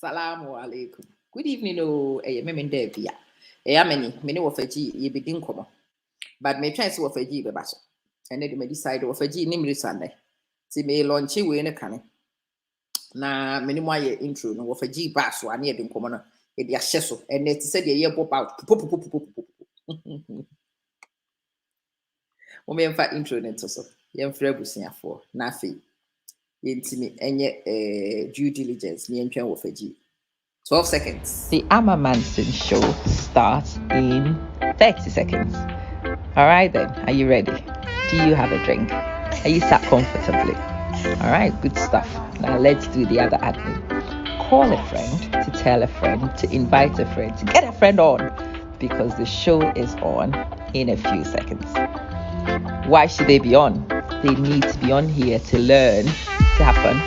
Salamu alaikum. Good evening, oh, me Davia. Many of a G, ye begin common. But may chance of a G, Babaso. And then may decide of a G, namely Sunday. See me launch you in a canny. Na many more intro, no of a G bass, one year in common. It be a shesso, and it said a year pop out. Women for intro, and so. Young Frebusia for Nafi. Yintimi, and due diligence, me and of a G. 12 seconds. The Ama and Gemann show starts in 30 seconds. All right then, are you ready? Do you have a drink? Are you sat comfortably? All right, good stuff. Now let's do the other admin. Call a friend, to tell a friend, to invite a friend, to get a friend on, because the show is on in a few seconds. Why should they be on? They need to be on here to learn, to have fun,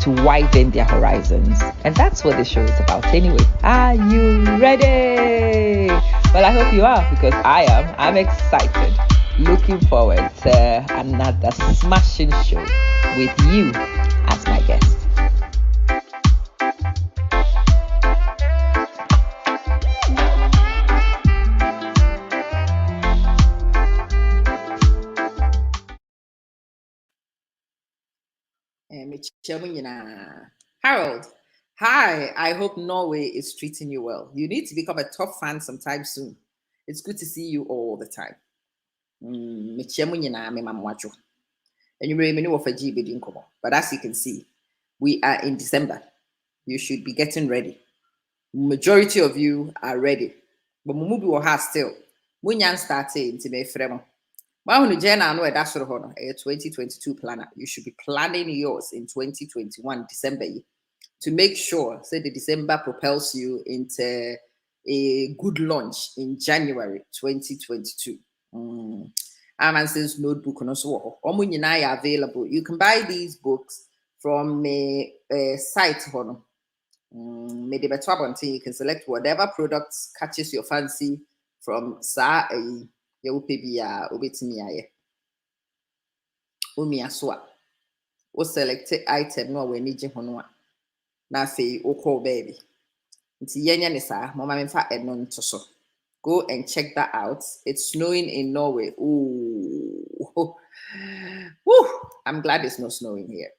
to widen their horizons. And that's what the show is about anyway. Are you ready? Well, I hope you are, because I am. I'm excited. Looking forward to another smashing show with you as my guest. Harold, hi. I hope Norway is treating you well. You need to become a top fan sometime soon. It's good to see you all the time. And you may know of a GB, but as you can see, we are in December. You should be getting ready. Majority of you are ready, but Mumubi will have still. Munyan started to make fremo. Well, that's 2022 planner. You should be planning yours in 2021 December to make sure say the December propels you into a good launch in January 2022. Amanson's notebook and also are available. You can buy these books from a site. You can select whatever products catches your fancy from Sa you select item no we need hono na say call baby. Go and check that out. It's snowing in Norway. Ooh. Woo. I'm glad it's not snowing here.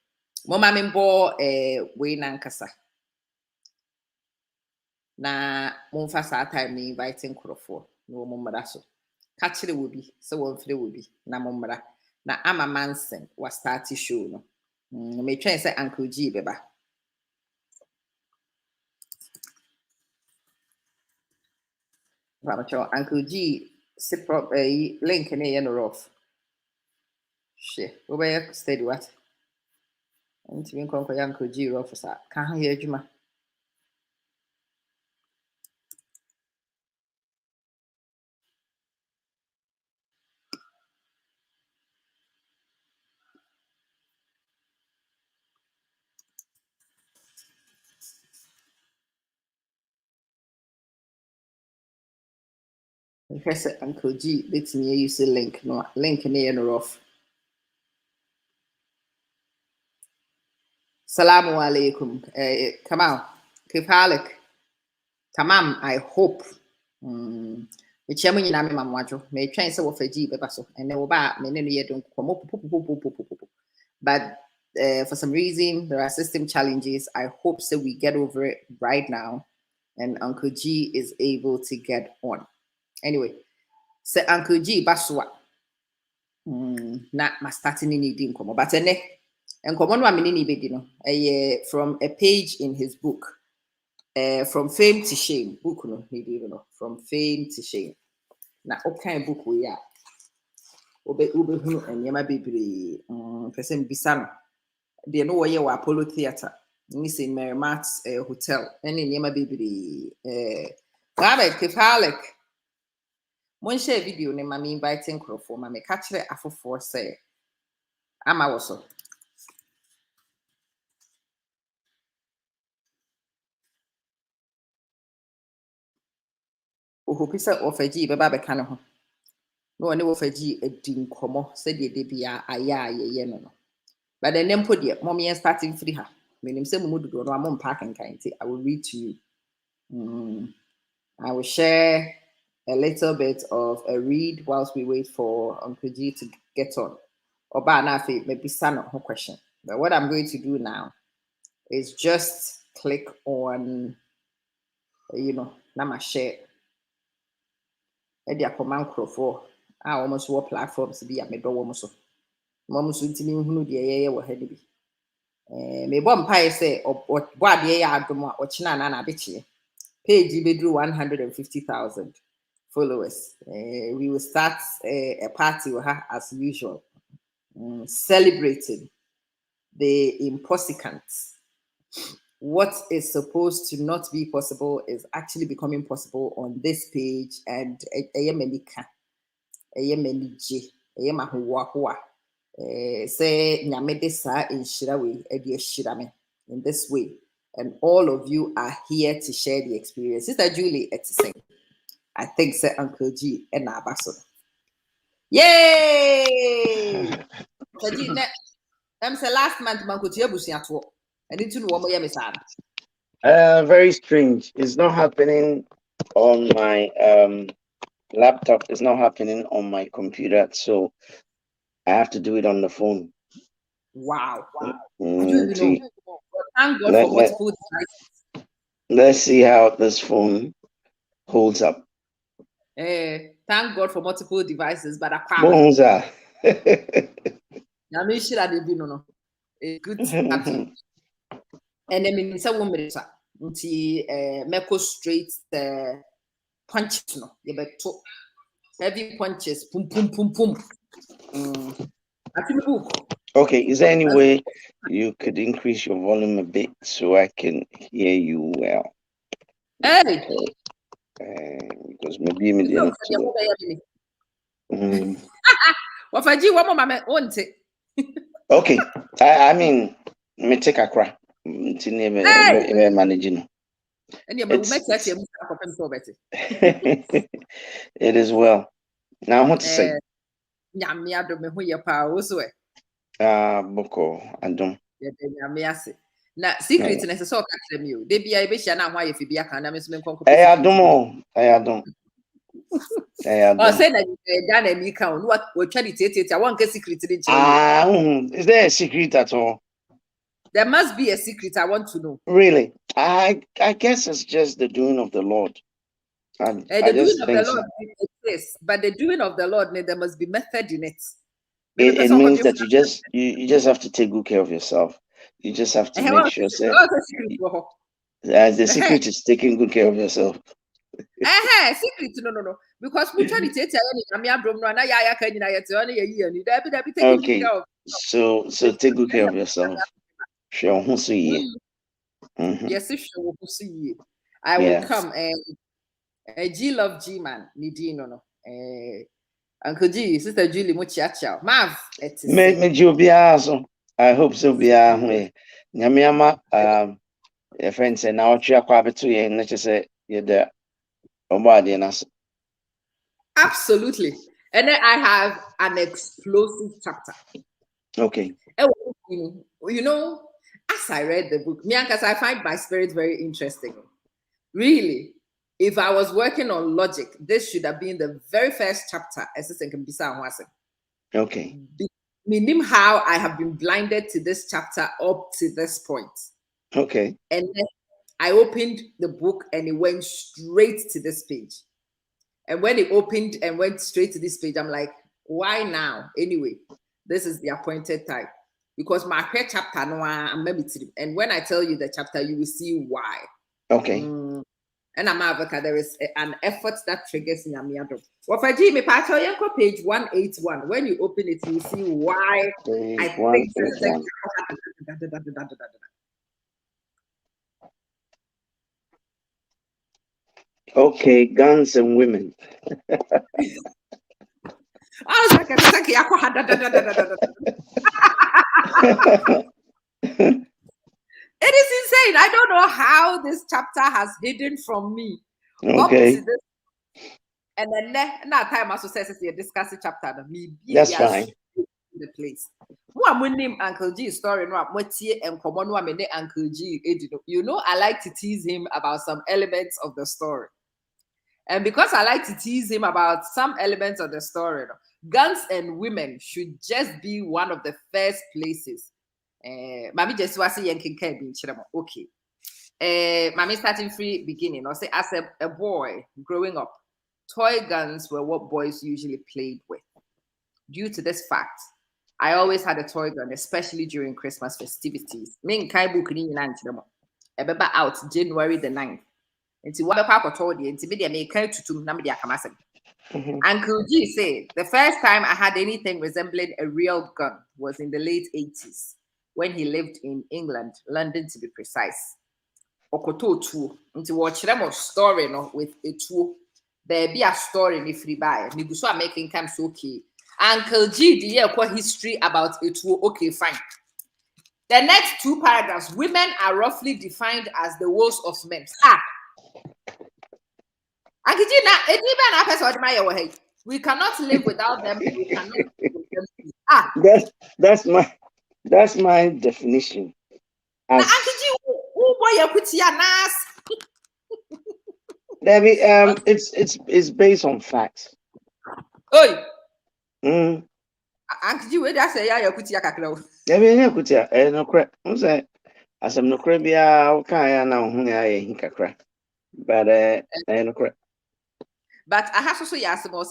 Mama mimbo we nankasa. Na mumfa sa time ni inviting Kurofo. No mummara so. Catch the will be so one free will be na mummara. Na Ama Manson was starting show no. Me try say Uncle G beba. Uncle G sit prop link in a rough. Shit, we steady what? And to conquer Uncle G rough sa. Can't hear you, ma. Press Uncle G, let me use a link. No, link in a rough. Salamu alaikum. Kamal, Kifalik. Tamam, I hope. The chairman in Ami Mamwajo may try and say of a G Bebaso, and they will buy many years don't come up. But for some reason, there are system challenges. I hope so we get over it right now, and Uncle G is able to get on. Anyway, say Uncle G Baswa. Not my starting in needing come, but and come on 1 minute bedino from a page in his book. From fame to shame, book no, from fame to shame. Now, what kind of book we are? Ube and Yama Baby, person Bisano. They know where you are Apollo Theatre, missing Mary Mart's hotel, and in Yama Baby, Rabbit, Kifalik. One share video name me inviting Crofo, Mamma catch it after 4 say. Ama also. Who pisa of a G, Baba Cano. No one of a G a din como, said ye be a no. But the name put your mommy and starting free her. I will read to you. I will share a little bit of a read whilst we wait for Uncle G to get on. Oba Nafi, maybe son of question. But what I'm going to do now is just click on, Nama share. Edia command for almost what platforms be at me do almost. Mom's intimi who the air were heavy. May bomb pie say, or what the air or China Nana bitchy. Page be drew 150,000 followers. We will start a party with her as usual, celebrating the impossible. What is supposed to not be possible is actually becoming possible on this page, and say in this way, and all of you are here to share the experience. Sister Julie, it's the same. I think say Uncle G and Abaso. Yay! I'm say last month Uncle G Abusiatwo. I need to know what more sad. Very strange. It's not happening on my laptop. It's not happening on my computer. So I have to do it on the phone. Wow. Thank God for multiple devices. Let's see how this phone holds up. Thank God for multiple devices, but I no. It's good to have you. And I mean, it's a woman. Meko straight punches, no. You bet heavy punches, pum pum pum pum. Okay, is there any way you could increase your volume a bit so I can hear you well? Hey! Because maybe immediately. Okay, I mean, me take a crack. Managing. It is well. Now, what to say? Boko, Adom. Na secret na so ka tell me o de bia e be hia na ho ayefi bia kan na me so me nkon ko I Adom. Oh, say that Dan and me count what try to take I want get secret in is there a secret at all? There must be a secret I want to know. Really? I guess it's just the doing of the Lord. The doing of the Lord exists, but the doing of the Lord, there must be method in it. It means that you just have to take good care of yourself. You just have to make sure as the secret is taking good care of yourself. Secret no. Because we try to take okay. So take good care of yourself. Sure. Yes, sure. I will come and G love G man. No. Uncle G, Sister Julie, muchacha. Mav, I hope so. Be Nyamiama, your friend said now chia kwabetu ye na say you there. Absolutely. And then I have an explosive chapter. Okay. You know, as I read the book, because I find my spirit very interesting. Really, if I was working on logic, this should have been the very first chapter. Okay. Meaning how I have been blinded to this chapter up to this point. Okay. And then I opened the book and it went straight to this page. And when it opened and went straight to this page, I'm like, why now? Anyway, this is the appointed time. Because my first chapter, and when I tell you the chapter, you will see why. Okay. And there is an effort that triggers Nyamiado. Well, for Jimmy Pacho, page 181. When you open it, you see why I think okay, guns and women. I was like, it is insane. I don't know how this chapter has hidden from me. Okay. And then that time I also says you discuss the chapter. That's fine. The place. Uncle G story no and common woman Uncle G. You know, I like to tease him about some elements of the story. And because I like to tease him about some elements of the story, guns and women should just be one of the first places. Mami just was saying okay. Mami starting free beginning. Or say as a boy growing up, toy guns were what boys usually played with. Due to this fact, I always had a toy gun, especially during Christmas festivities. Me kai book ni nyina nkyerɛ mo. Out January the 9th. Nti wabɛkɔ akɔtɔ deɛ nti me deɛ meka tutum na me deɛ akama asɛm. Uncle G said the first time I had anything resembling a real gun was in the late 80s when he lived in England, London to be precise. Okoto tuo. Nti wɔkyerɛ mo story no with a tuo. There be a story ni free buy. Ni guso are making camps okay. Uncle G the year history about it. Okay, fine. The next two paragraphs, women are roughly defined as the woes of men. Uncle G, we cannot live without them. We cannot live with them. That's my definition. Uncle G, who boy you put your nas? Debbie, it's based on facts. Oi. Uncle G, where that's a you put your kakra. Debbie, you put your no crap. I'm saying, as I'm no crabia, okay, now kakra. But no crap. But I have to say,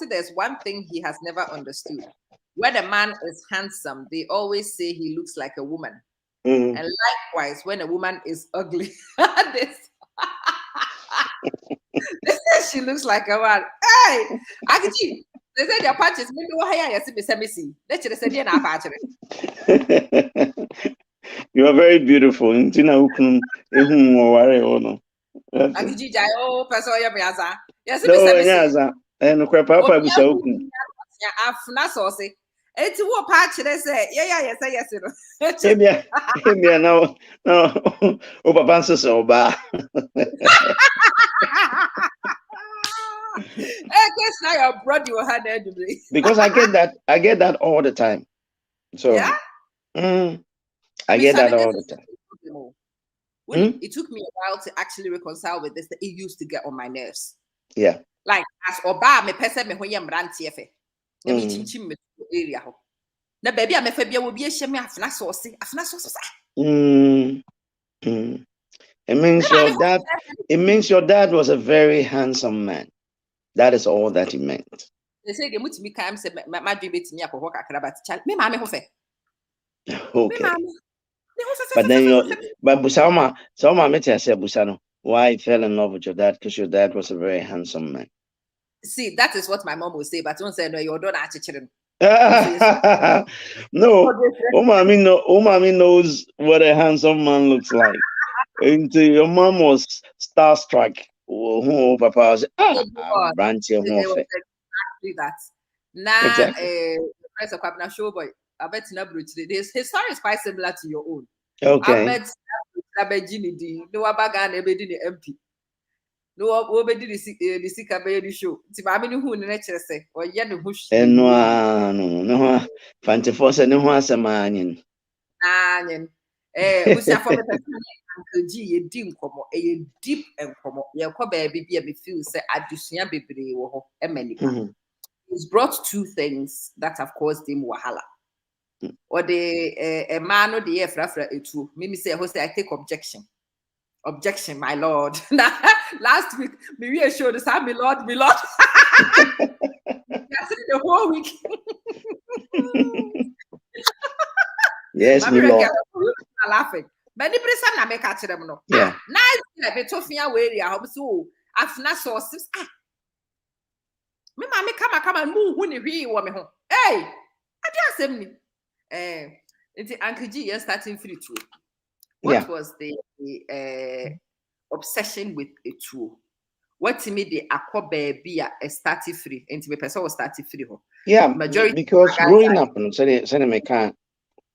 there's one thing he has never understood. When a man is handsome, they always say he looks like a woman. And likewise, when a woman is ugly, they say she looks like a man. Hey, Akiji, they say their patches. You are very beautiful. Akiji, oh, person, yes, and Papa was open. Afna saucy. It's what patch they say. Yes. Maybe no, Opa Bansus or bar. I guess now your brother you had because I get that all the time. So yeah, I get that all the time. It took me a while to actually reconcile with this. That it used to get on my nerves. Yeah. Like as Oba me person me when you branch efe. Na me chinchin me area ho. Na baby a me fa bia wo bi ehye me afna sauce. It means your dad was a very handsome man. That is all that he meant. They say they mutimi kam say ma dwe betimi akoko kakra but child me ma me ho fe. Okay. But then Busama Meti said Busano, why he fell in love with your dad? Because your dad was a very handsome man. See, that is what my mom would say, but don't say no, you don't actually. No, Omami knows what a handsome man looks like. And your mom was starstruck. Oh, Papa was exactly that. Now, price of Kwabena Showboy, I bet his story is quite similar to your own. Okay. I bet Abedini, no Abagan, Ebedini MP. No, obedi the sick abedi show. Timamini who nature say, or yen bush. And no, Fancy Force and no one's a man. Who's a former Uncle G, a dim como, a deep and como, your baby be a feel say, I do see a baby or a many. He's brought two things that have caused him wahala. Or the a man or the air frafra a true. Mimi say, I take objection. Objection, my lord. Last week, me reassured us, my lord. The whole week. Yes, my lord. Laughing. But the person I make catch them no. Yeah. Nice, be Tofia way. I hope so. After sources. Me mammy come and move when you hear me home. Hey, I just send me. It's Uncle G starting free too. What was the obsession with a tool? What to me the aqua baby a starting free and to be person was starting free. Yeah, majority because growing up and say me can't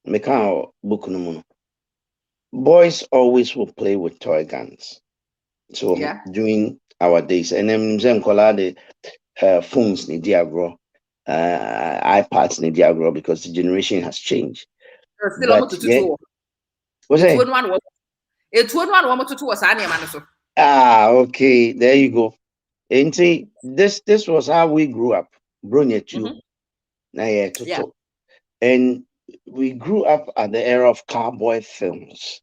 book no mono. Boys always will play with toy guns. So during our days, and then the phones need diagro, iPads need diagro because the generation has changed. But yeah, what's that? Okay, there you go. And see, this was how we grew up. Brunya too. Yeah, and we grew up at the era of cowboy films.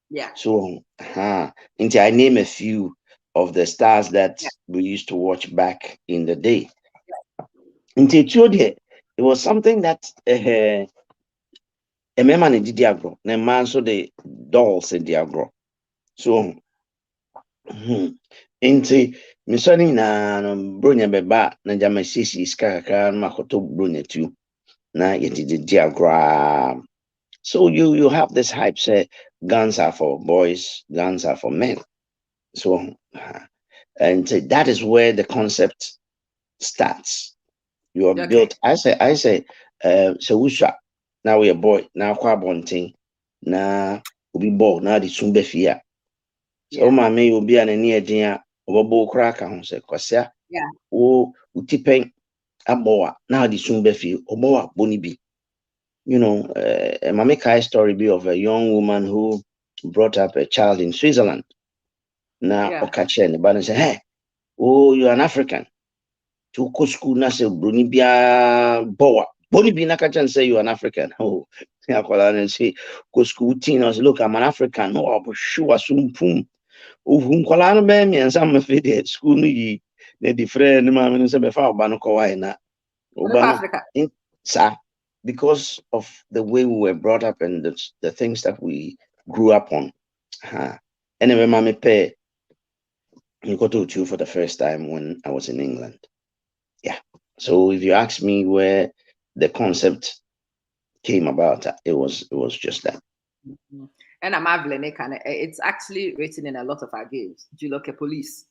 Yeah. So, and I name a few of the stars that we used to watch back in the day. And it was something that a man in the a man so the dolls in the so nti misoni na no bronya beba na jama sisi skaka makoto bronya tu na yedidi diagram. So you have this hype say guns are for boys, guns are for men. So and that is where the concept starts. You are built. I say so usha now we a boy now kwa bonting na ubi bo na di sumbe fia. So mama you be an near dia obo crack on se kwasia. O utipen aboa na di sumbe fia obo boni bi. You know, a Mamika story be of a young woman who brought up a child in Switzerland. Now, Okachen, but say, hey, oh, you're an African. To go school, na say, Brunibia Boa. Bonibi Nakachan say you're an African. Oh, I say, go school teen. I say, look, I'm an African. Oh, I'm sure soon pum. Oh, Kolano Bammy and some of it school, the different mamma and say, Found Banokawaina. Africa. Sir, because of the way we were brought up and the things that we grew up on. Anyway, mommy pay you got to you for the first time when I was in England. Yeah. So if you ask me where the concept came about, it was just that. And I'm marveling, it's actually written in a lot of our games. Do you look at police?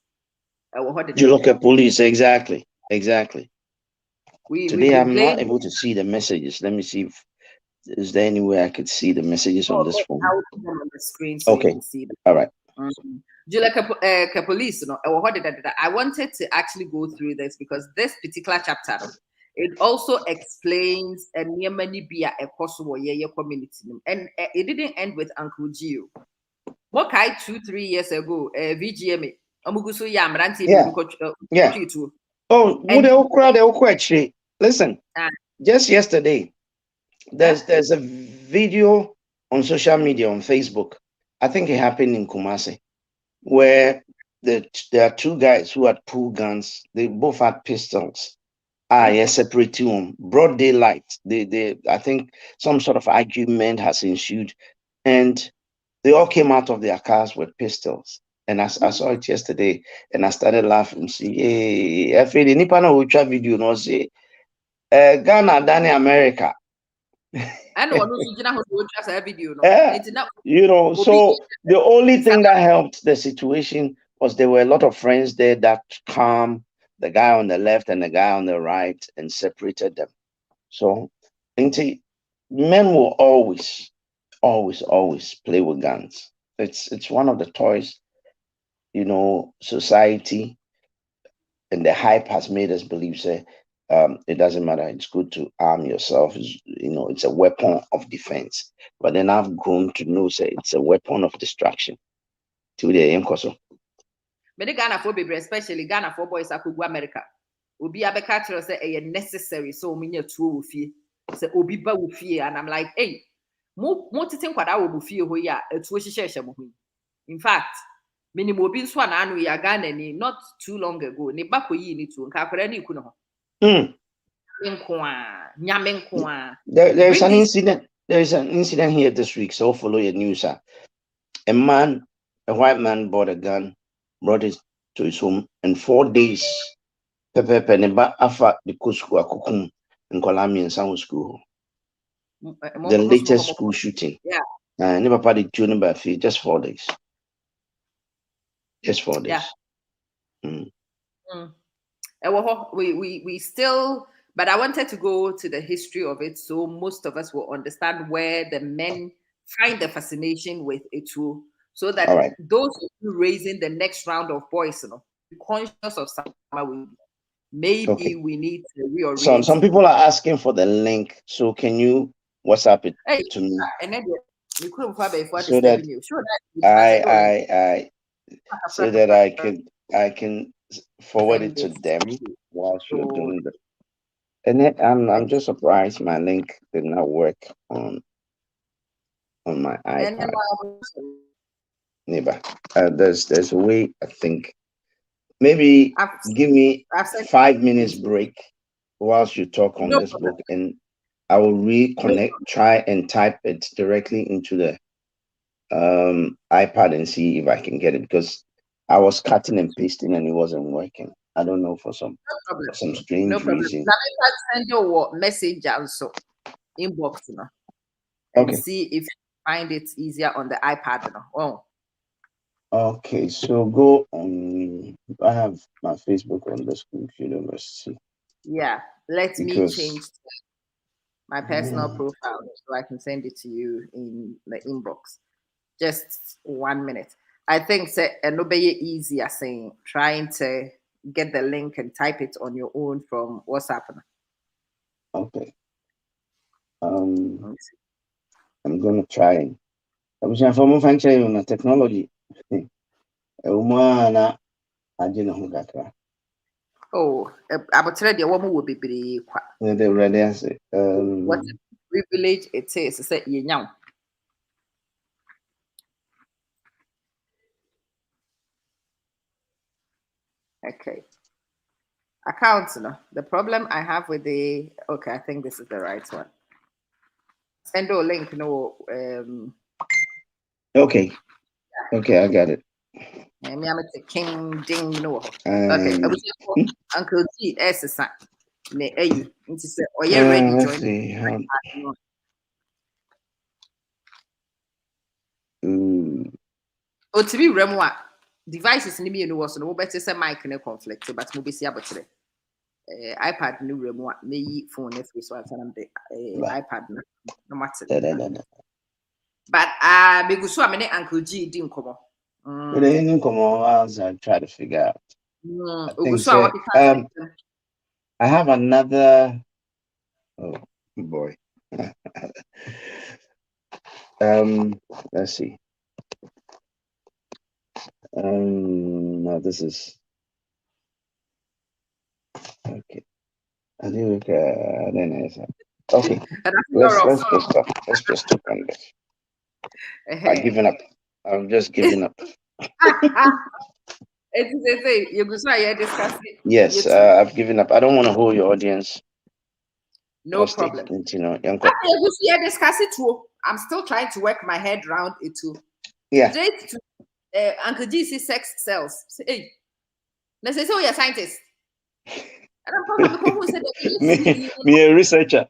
You look at police, exactly. Today I'm not able to see the messages. Let me see if is there any way I could see the messages on this phone. I will put them on the screen so you can see them. All right. Do you like a police? I wanted to actually go through this because this particular chapter, it also explains a Niamani Bia a Kosovo community. And it didn't end with Uncle Gio. What 2-3 years ago, VGMA. Yeah. Oh, the listen, just yesterday, there's a video on social media on Facebook. I think it happened in Kumasi, where there are two guys who had pulled guns. They both had pistols. Separate them. Broad daylight. I think some sort of argument has ensued, and they all came out of their cars with pistols. And I saw it yesterday, and I started laughing. See, hey, I feel the Nipana Ultra video, no say, Ghana, Dani, America. I know video. You know, so the only thing that helped the situation was there were a lot of friends there that calmed the guy on the left and the guy on the right and separated them. So, men will always play with guns. It's one of the toys, you know, society and the hype has made us believe, say, it doesn't matter. It's good to arm yourself. It's a weapon of defense. But then I've grown to know, say, it's a weapon of distraction. To the aim, Koso. But the Ghana for baby, especially Ghana for boys, I could go America. Obi abeka say a necessary, so many two fee. Say Obi ba fear, and I'm like, hey, more to think what I will fear who ya a two share. In fact, minimum being swan and we are Ghana not too long ago. Ne bako yi ni to Kakurani kuno. There is an incident. There is an incident here this week. So follow your news. A white man bought a gun, brought it to his home, and 4 days. Pepe neba afa the kusku akukum in Kolami and Sound School. The latest school shooting. Yeah. Never party tuning by fee, just 4 days. Just 4 days. We still, but I wanted to go to the history of it so most of us will understand where the men find the fascination with it too, so that those who are raising the next round of boys, be conscious of some maybe we need to reorient. Some people are asking for the link, so can you WhatsApp it to me. And then you couldn't find before So that you. Sure so that I can forward it to them whilst you're doing that. And then I'm just surprised my link did not work on my iPad. Neighbor, there's a way. I think maybe give me 5 minutes break whilst you talk on this book, and I will reconnect. Try and type it directly into the iPad and see if I can get it, because I was cutting and pasting and it wasn't working. I don't know, for some strange reason. Now I send you a message also inbox, and see if you find it easier on the iPad. Okay, so go on. I have my Facebook on the school university. Yeah, let me change my personal profile so I can send it to you in the inbox. Just 1 minute. I think it'll be easier saying trying to get the link and type it on your own from WhatsApp. Okay. I'm gonna try. I was informing function on technology. Oh, I'm telling you, woman will be pretty quiet. What privilege it is to say you know. Okay. Accounts, the problem I have with I think this is the right one. Send a link, Okay, I got it. Me, I'm a king ding, Okay, Uncle G, S. Ne, are you ready to join? Oh, to be remwa devices ni me no was no better say mic ne conflict, but mo be see about iPad ni remwa me phone if so I am the iPad no matter. But me go so am ne Uncle G di nkomo. I'll try to figure out. I think I have another. Oh boy. Let's see. No, this is okay. I think okay. Let's just talk on this. I've given up. I'm just giving up. Yes, I've given up. I don't want to hold your audience. No problem. Discuss it too. I'm still trying to work my head around it too. Yeah. Straight to Uncle GC sex cells. Hey, let's say so you're a scientist. And I'm probably who said me a researcher.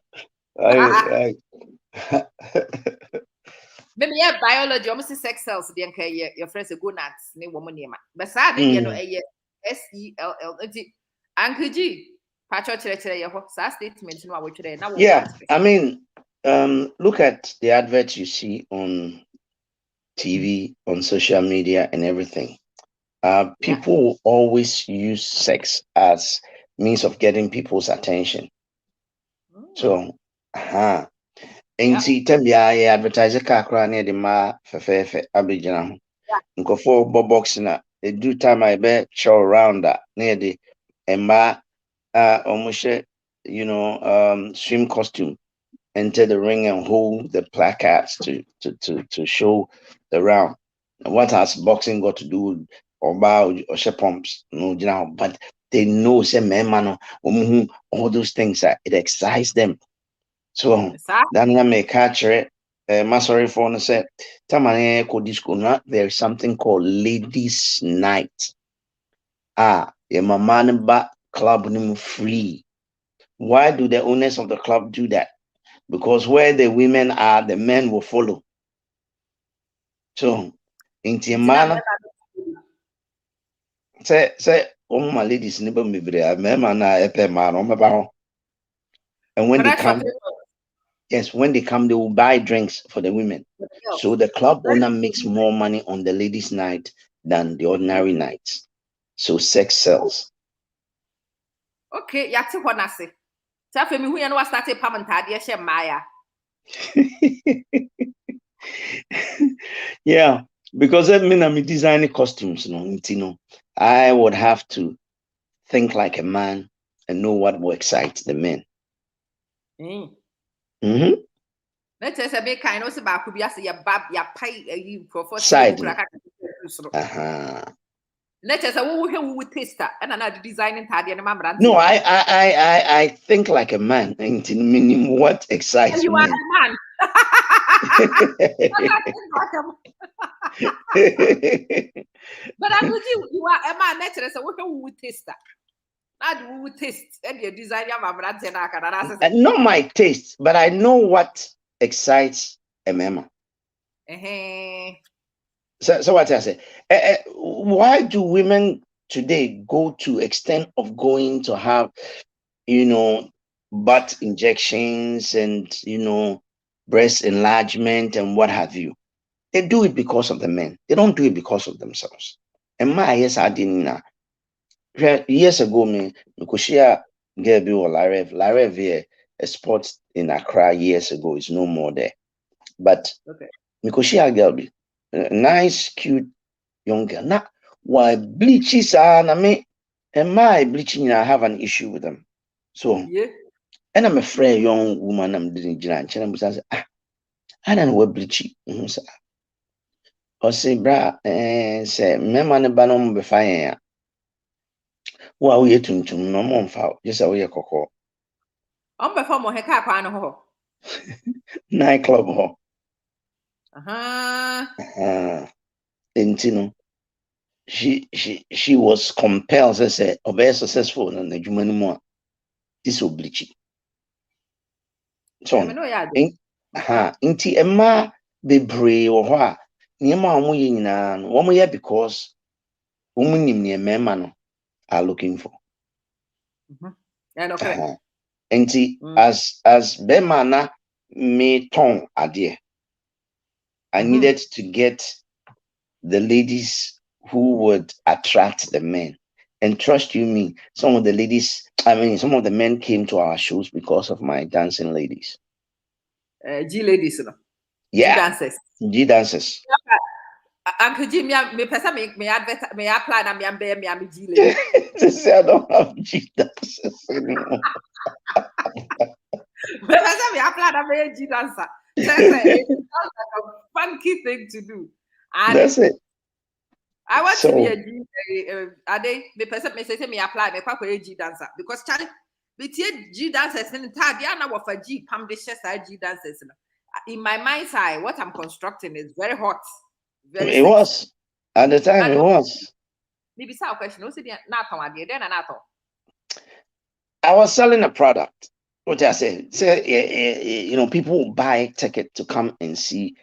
Maybe yeah, biology, almost sex cells, your friends are good nuts, name woman name. But sad, you know, SELL. Uncle G, statement. Yeah, I mean, look at the adverts you see on TV, on social media, and everything. People always use sex as means of getting people's attention. So, and see, tell me, I advertise a car near the ma fefe abijana. Nko for box na they do time I bet show around that near the emma almost swim costume, enter the ring and hold the placards to show the round. What has boxing got to do with or pumps? No, but they know say man, all those things that it excites them. So then I may catch it. My sorry for no say there's something called ladies' night. Your man ba club free. Why do the owners of the club do that? Because where the women are, the men will follow. So, in Tiamana, say, oh, my ladies, never me, and when they come, yes, when they come, they will buy drinks for the women. So the club owner makes more money on the ladies' night than the ordinary nights. So sex sells. Okay, yati honase. Tell me who you know started pamantadi Maya. Yeah, because I mean I'm designing costumes, I would have to think like a man and know what will excite the men. Mm-hmm. Let's say be kind of about could be as your bab, your pie, you prefer Side. Let's say who taster and another designing tardy and mamma. No, I think like a man. Meaning what excites you men. Are a man. But I could you are a man naturally, so who taster. Not who taste and you design your mamma. Not my taste, but I know what excites a man. So what I say? Why do women today go to extent of going to have, butt injections and breast enlargement and what have you? They do it because of the men. They don't do it because of themselves. And my yes, I didn't. Years ago, me share girl be or Larev here, a sport in Accra years ago is no more there. But me share girl be nice, cute young girl. Now, why bleaches are na me and my bleaching, I have an issue with them. So, and I'm afraid young woman I'm didn't judge and I say, I don't know what bleachy. Or say, bra, say, me man banom be fine. Well, we to no more foul, just a way cocoa. Before my head, Nightclub ho. And she was compelled to say, obey successful and the human more. This will bleach it. So, inti Emma be brave or what? Near my one year because women near men are looking for. Inti as Bemana me tongue idea. I needed to get the ladies who would attract the men. And trust you me, some of the men came to our shows because of my dancing ladies. G ladies, yeah. G dancers. G dancers. Uncle Jim, me person me apply and me G lady. I don't have G dancers anymore. Me person me apply and me G dancer. It's like a funky thing to do. And that's it. I want to be a G. Are they? Me person me say me apply me papa a G dancer because Charlie, me tie G dancers in the they are now for G pam the share G dancers. In my mind's eye, what I'm constructing is very hot. It sexy. Was at the time. It was. Maybe some question. No, say not on then not. I was selling a product. What I say, people will buy a ticket to come and see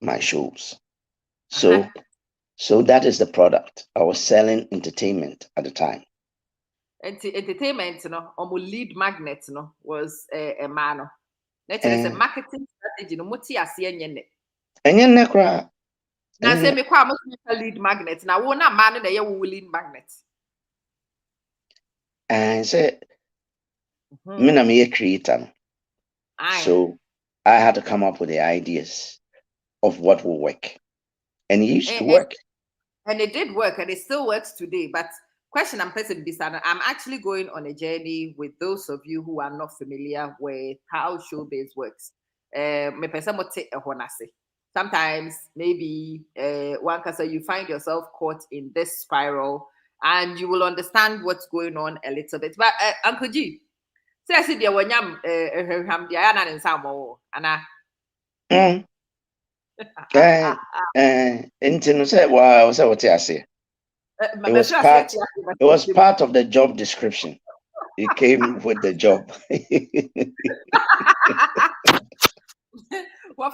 my shows. So that is the product. I was selling entertainment at the time. Entertainment, lead magnet, was a man. That is a marketing strategy. No, muti asiye nyene. Now say me kwa lead magnet. Now we na man na ye lead magnet. And say me na me a creator. So I had to come up with the ideas of what will work. And it used to work. And it did work, and it still works today. But question I'm person I'm actually going on a journey with those of you who are not familiar with how showbiz works. Me person mo take a honase. Sometimes maybe one can say you find yourself caught in this spiral and you will understand what's going on a little bit. But Uncle G, say I see the one it was part of the job description. It came with the job. Oh, of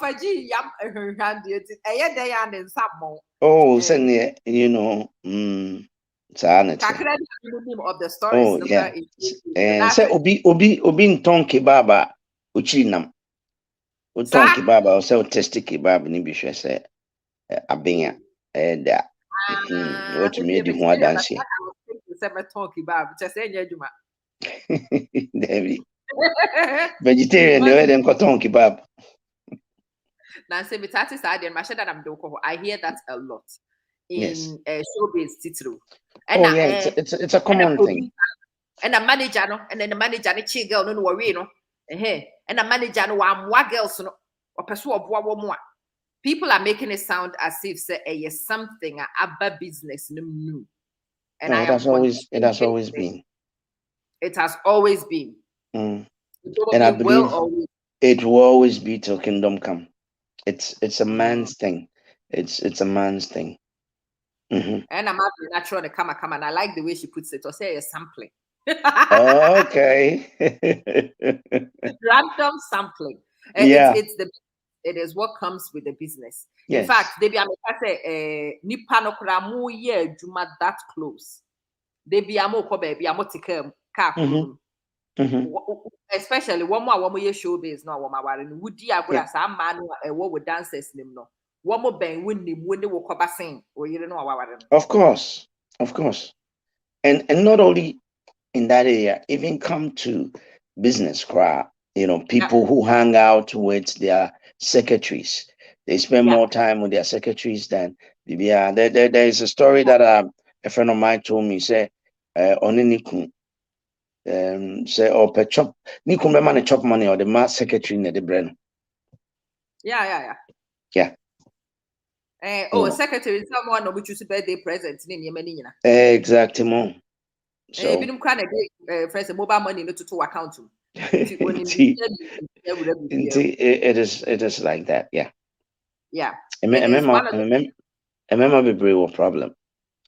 the stories. Oh, yeah. And say obi nton kebaba uchirinam. Uton kebaba or say testi kebab ni bihwe say abenya and what to me di ho dance. David. Vegetarian, they dem koton kebab. Nancy Mitati side and Mashada and Doko. I hear that a lot in Yes. showbiz titru. Oh yeah, it's a common thing. And a manager no, and then the manager and chi girl no worry no. And a manager no one girls no or pursue of more. People are making it sound as if say yes something a business no. And No, I it am has always been. It has always been. Mm. It And I probably believe it will always be till kingdom come. It's a man's thing. It's a man's thing. And I'm happy natural the come, and I like the way she puts it. Or say a sampling. Okay. Random sampling. Yeah. It is what comes with the business. Yes. In fact, they be say nipa no kura mu ye juma that close. They be amo ko baby amo tika car. Especially one more year showbiz no one more woody agora some man what with dancers nim no. One more bang when they will cover sing or you know what. Of course. And not only in that area, even come to business crowd, people who hang out with their secretaries. They spend more time with their secretaries than there is a story that a friend of mine told me, say only say per chop nikum be man chop money or the mass secretary in the brain. Yeah. Secretary, someone which is birthday present in Yemeni. Exactly, mom. So friends mobile money to account. It is like that, yeah. I remember the brave problem.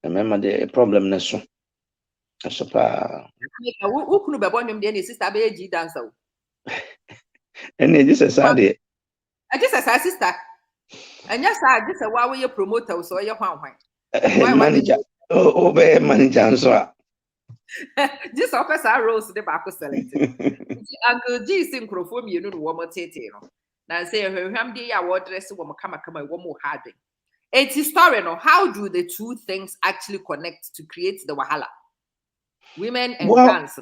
I remember the problem na so. Who could be born in sister be dancer? And it is a sad. I just as a sister. And yes, I just a why you promoter so you're manager. Oh, be manager so. Just offers our roles the back selected. Uncle G synchrophone you know one more tete. Now say him the award dress one more hard. It's historical. How do the two things actually connect to create the wahala? Women and guns.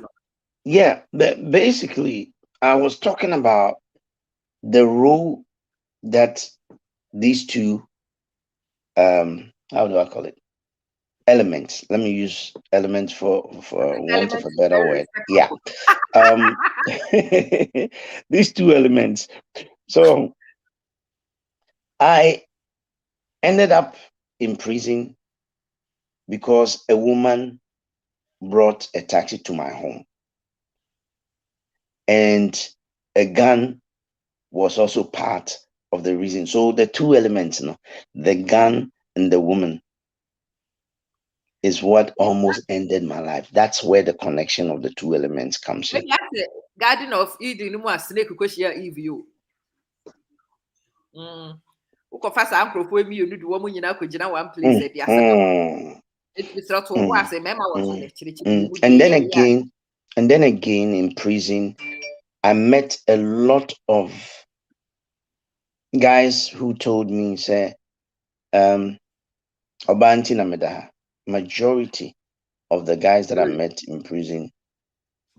Yeah, basically, I was talking about the role that these two, how do I call it? Elements. Let me use elements for want of a better word. Yeah. These two elements. So I ended up in prison because a woman brought a taxi to my home. And a gun was also part of the reason. So the two elements, the gun and the woman, is what almost ended my life. That's where the connection of the two elements comes in. Garden of Eden, no more snake because you Eve you. Fast uncle for me, you do woman you know, could you know one place at the it's not was a memo was and then again in prison, I met a lot of guys who told me, say, Obanti Namedaha, majority of the guys that I met in prison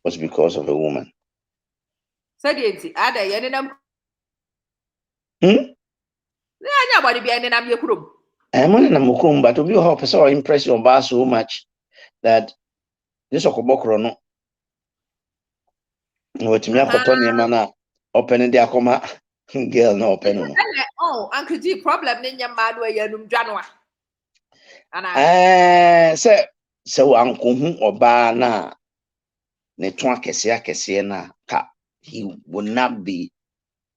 was because of a woman. Nobody be ending up your room. I'm on a mukum, but to be hope so impress your bar so much that this okobokrono. What me akotoni mana open the akoma girl no open. Oh, Uncle G problem in your mad way yanum janwa. So uncle hu oba na ne to akese na ka he would not be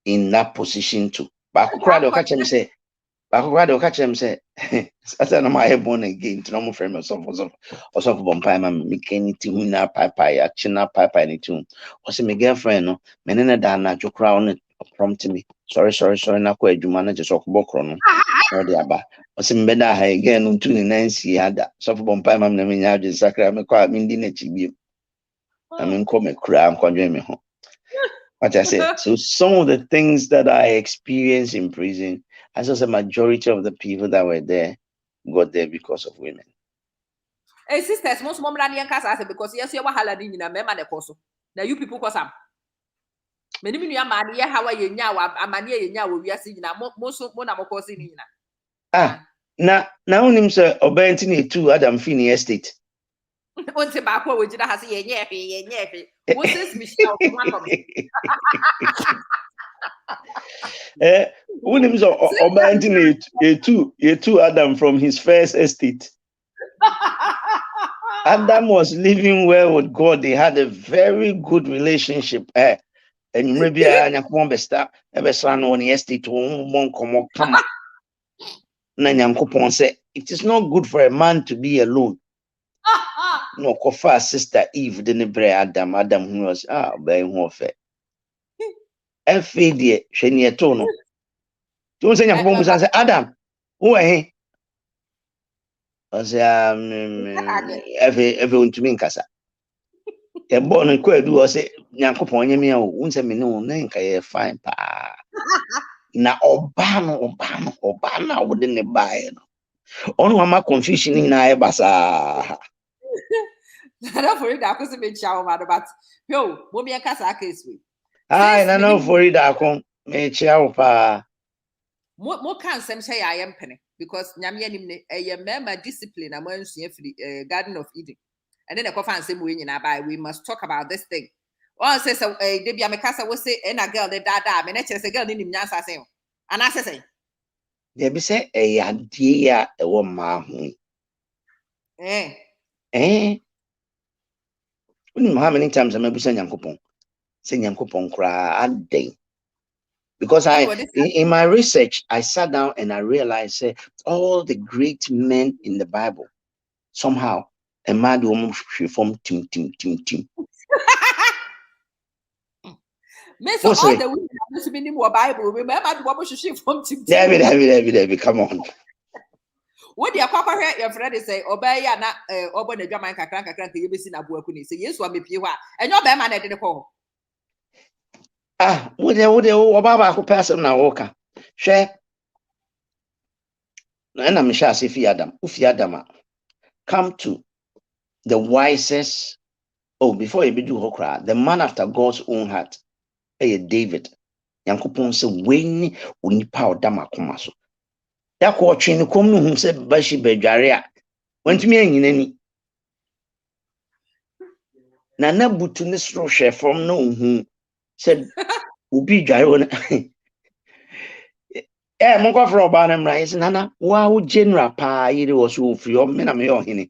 in that position to. But I cried or catch him say, I said, I'm my born again to normal frame or something or something bumpy, me can eat him na pie, china pie, any tune. Or say, my girlfriend, no, menina dana, jo crown it prompt me. Sorry, na kwa you manage to bokron. Or the abba. Or some better again, until Nancy had that. Soft bumpy, mamma, me now just sacred, me quite mean dinner chibi. I mean, come a crown, conjure me home. What I said. So some of the things that I experienced in prison, as was a majority of the people that were there got there because of women. Hey sisters, most mom run because yes, you were haladi in a member. Now you people cause Many million money, how are you now? I'm a near you, we are seeing most of one of course in. Now him sir obentini two Adam Finney estate. Once a back, which has a yappy. What's this Michelle? Him so obentini two Adam from his first estate. Adam was living well with God. They had a very good relationship. And maybe I won't be start ever son on the estate won't come up. Say it is not good for a man to be alone. No, kofa sister Eve didn't bring Adam who was by warfare. F.A.D. Shenia Tono. Don't say Adam, who are he? I say, everyone to me in Casa. A born and queer do I say, Yankopon, me, won't say me no name, fine pa. Na Obama wouldn't buy. Only my confusion in Ibasa. I don't for it, I could be chow, but yo, Mommy and Casa case with. I know for it, I come, me chow pa. More can some say I am penny because Yamian a member discipline among the Garden of Eden. And then a coffin same way in our we must talk about this thing. One says a Debbie Amicasa will say, and a girl that and I a girl in Yasa say, and I say, there be say a dear a woman. How many times I'm able to send Yankopon cry a day? Because in my research, I sat down and I realized all the great men in the Bible, somehow, a mad woman form team. Miss all the women to be more Bible. Remember what she from team. David, come on. What the papa here, your friend say, obey ya na open the Jamaica crank you be seen a book. Say, yes, one be pure. And your man at the call. Would you Obama who pass him now, Walker? Share. And I'm sure if Adam come to the wisest. Oh, before you do Hokra, the man after God's own heart, David. Yankopon say, when we power Dama Comaso. That watching the common who said Bashi Bejaria went to me in any. Nana Butunis Roche from no who said, Ubi Jaron. Mongo for Obanam Rice, Nana, wow, general pa, it was who for your men, I'm your hinny.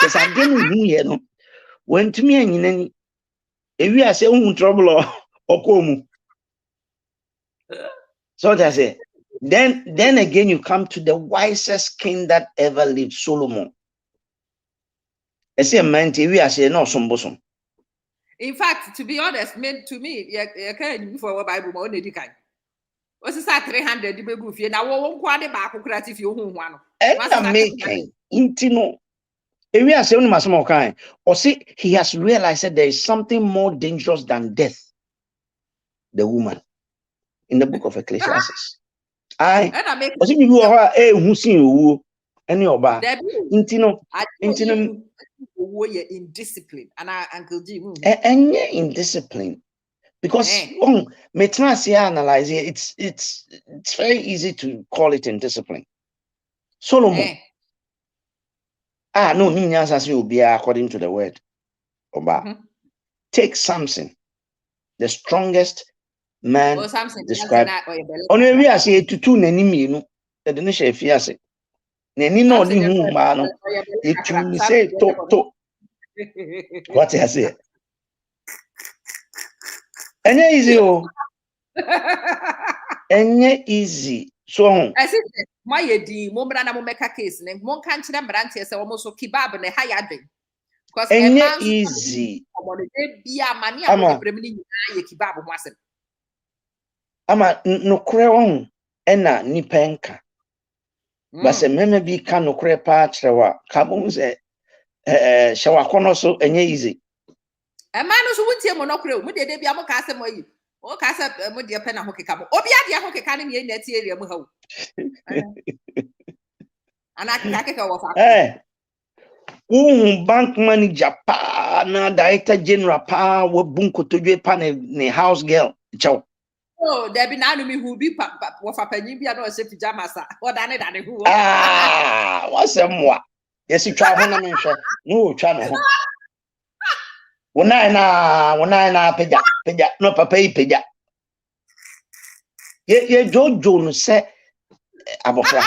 Yes, I didn't hear no. Went to me in any. If you are saying trouble or come. So that's it. Then again, you come to the wisest king that ever lived, Solomon. I say, man, we are saying no some bosom. In fact, to be honest, meant to me, you can't before a Bible more than kind. What's the 300 the big now won't quite back if you one. And making intino. If we are saying my small kind, or see, he has realized that there is something more dangerous than death. The woman in the book of Ecclesiastes. Was it you are who seen you any oba intino in discipline and Uncle Jim and in discipline because analyze it's very easy to call it in discipline. Solomon no means as you be according to the word oba. Take Samson, the strongest man described. Only we are saying to two nani the nation fiase. Nani no di hu ma no. It you say to. What I say? Enye easy oh. Enye easy. So I said my di mo bra na mo make case ne mo kan kire brante say almost kebab ne ha ya den. Because enye easy. Ama no kure on ena nipenka. Base meme bi ka no kure pa kyerwa ka bo se shawa kono so enye easy. E ma no so wuntie mo no kure mo de bia mo ka asem ayi. O ka asa mo de pe na ho keka mo. Obi ade ho keka ne me na ti area mo ha wo. Ana keka wo fa. Bank manager pa na director general pa wo bunko tojwe pa ne house girl Ciao. Oh, there be now me who be wafa panyin bi no se pajamas or dane who. Ah, what's a moi? Yes, you try one me share. No, try no. Wona peja. No papa yi peja. Ye Jojo no se abofra.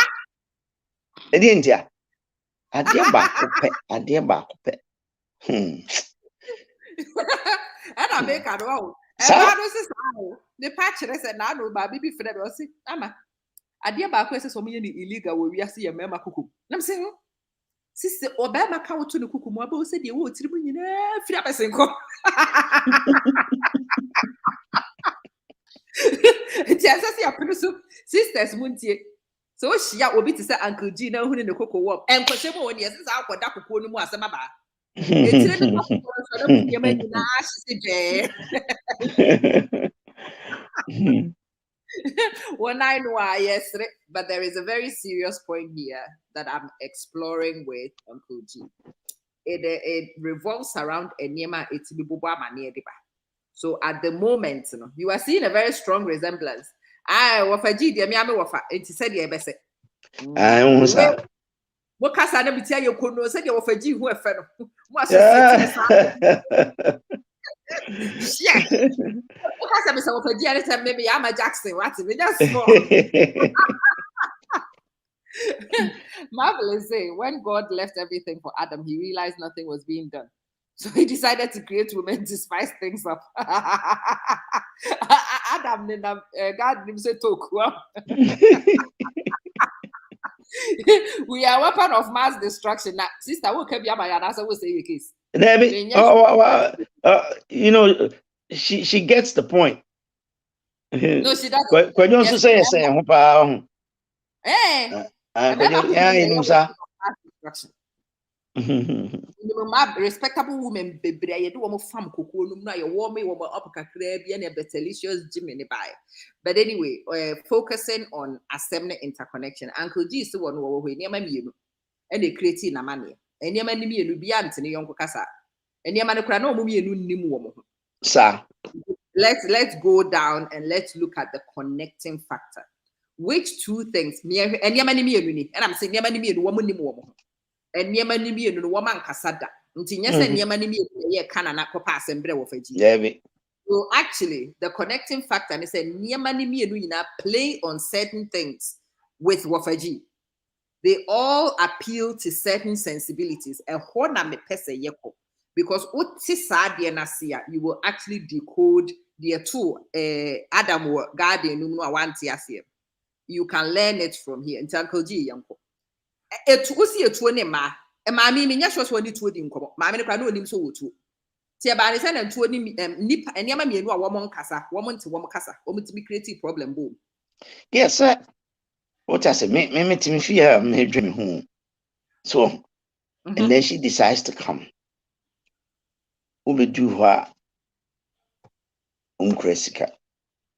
Edi ntia. Ade ba ko pe. And I make a no. And Sir? I was the patch said, "Now, no, baby, be Fred or see, Ama. I dear back questions for me illegal where we are see a member cuckoo. I'm saying, Sister Obama count to the cuckoo, my boss said, you would tell me, free up a single. Just as your sisters, Muntie. So she will be to say Uncle Gina who in the cocoa warm and Coshemo when yes, I got that cocoa no more as a maba. Well, I know, yes, but there is a very serious point here that I'm exploring with Uncle G. It revolves around Enyema Etibibuba Maniediba. So at the moment, you are seeing a very strong resemblance. I wafa G, dear Miami wafa, it said the best. I almost said. What can I be tell you? Could know said you wafa G who a fellow. Yeah. Maybe I'm a Jackson. What's it? Just Marvelous say when God left everything for Adam, he realized nothing was being done. So he decided to create women to spice things up. Adam God didn't say talk. We are a weapon of mass destruction. Now, sister, what can be my answer? Will say your case. You know, she gets the point. No, she doesn't. When you also say, respectable women, baby, do almost farm cocoa, no, you warm me, up a Caribbean, a delicious Jimmy by. But anyway, focusing on assembly interconnection. Uncle G is the one who near my you and they create in a money. And your man, me, and be Anthony Yonko Casa. And your man, no movie, new woman. Sir. Let's go down and let's look at the connecting factor. Which two things? And your man, and I'm saying, your man, woman, and near many me and woman casada. Until yes, and near many me, can and pass and brew of a So actually, the connecting factor is a near many me and play on certain things with Wafaji. They all appeal to certain sensibilities. A horna me pese yeko. Because you will actually decode the two Adam guardian you can learn it from here. And Uncle G Yanko. Etusi etuone ma maami me nya sure so ni tuo di nkomo maami ne kra na onim so wotu tie ba ne se na tuo ni nipa eniama mienu a wo mo nkasa wo mo nte wo mo kasa wo mo timi create problem boom. Yes sir. What I say me timi fear me dream home. So and then she decides to come. Ube do her umkresika.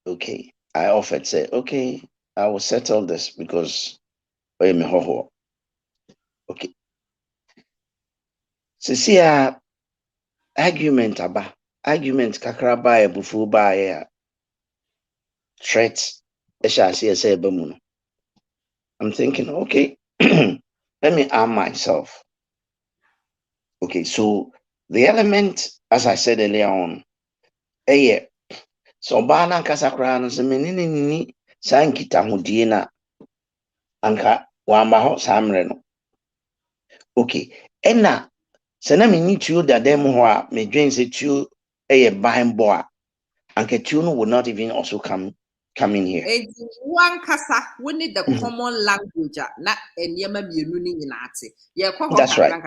Okay. I offered say okay, I will settle this because me ho. Okay. So see argument kakra ba e bufu ba ya threats say I'm thinking okay let me arm myself. Okay, so the element as I said earlier on so ba na nkasa kra no se menini sa nkita hodie na anka wamba ho samre no. Okay, ena se na me need to that them ho a me dwen se tu buying boa and no will not even also come in here. One kasa we need the common language na eniema mienu ni nyinate. That's right.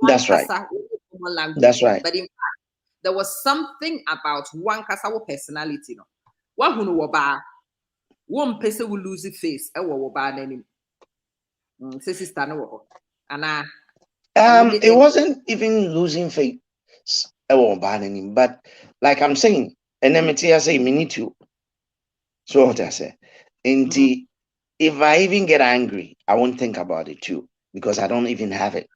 That's right. Common language. That's right. But in fact, there was something about one kasa personality no. One who know ba one person will lose his face e wo ba na nim. Sister no ana it wasn't even losing face but like I'm saying enmity I say me need to. So what I say if I even get angry I won't think about it too because I don't even have it.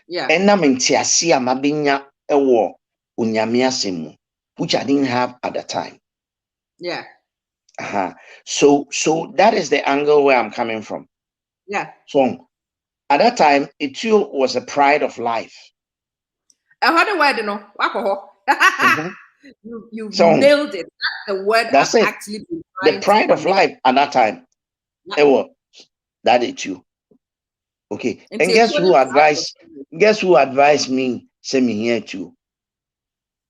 Yeah. And mentiasia mabinya ewo unyamia simu which I didn't have at the time. Yeah. So that is the angle where I'm coming from. Yeah. So at that time, it too was a pride of life. How the word, Mhm. you So nailed it. That's the word that's I've it. actually been The trying to pride of connect. life at that time. Yeah. It was that it too. Okay. And Until guess who advised? you Guess who advised me? Send me here too.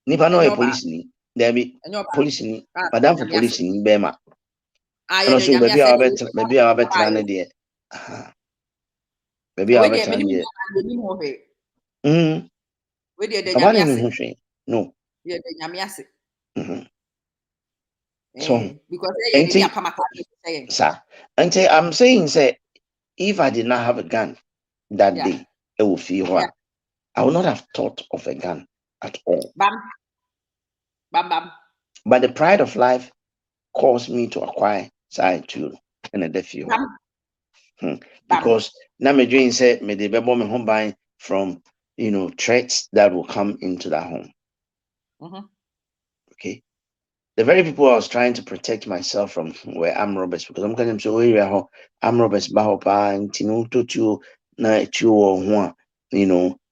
Nipa no and a your back. police ni. There be And your back. police ni. Ah, Madam for Nyamiase. police ni bema. Ah, And yeah, so baby Nyamiase. I bet baby I bet run there. Baby I Where bet the run minimum there. Nyamiase. Mm. Where the Papa ni Nyamiase. hwehwe. No. Yeah, the Nyamiase. Mhm. So Because ain't they are Pamaka saying. sir. Until I'm saying say if I did not have a gun that Yeah. day, it would feel Yeah. I would not have thought of a gun at all. Bam. Bam bam. But the pride of life caused me to acquire side too and a deaf Bam. because now my dream said me the baby me home buying from threats that will come into that home. Mm-hmm. Okay. The very people I was trying to protect myself from were armed robbers because I'm going to say area armed robbers bahopa and to na or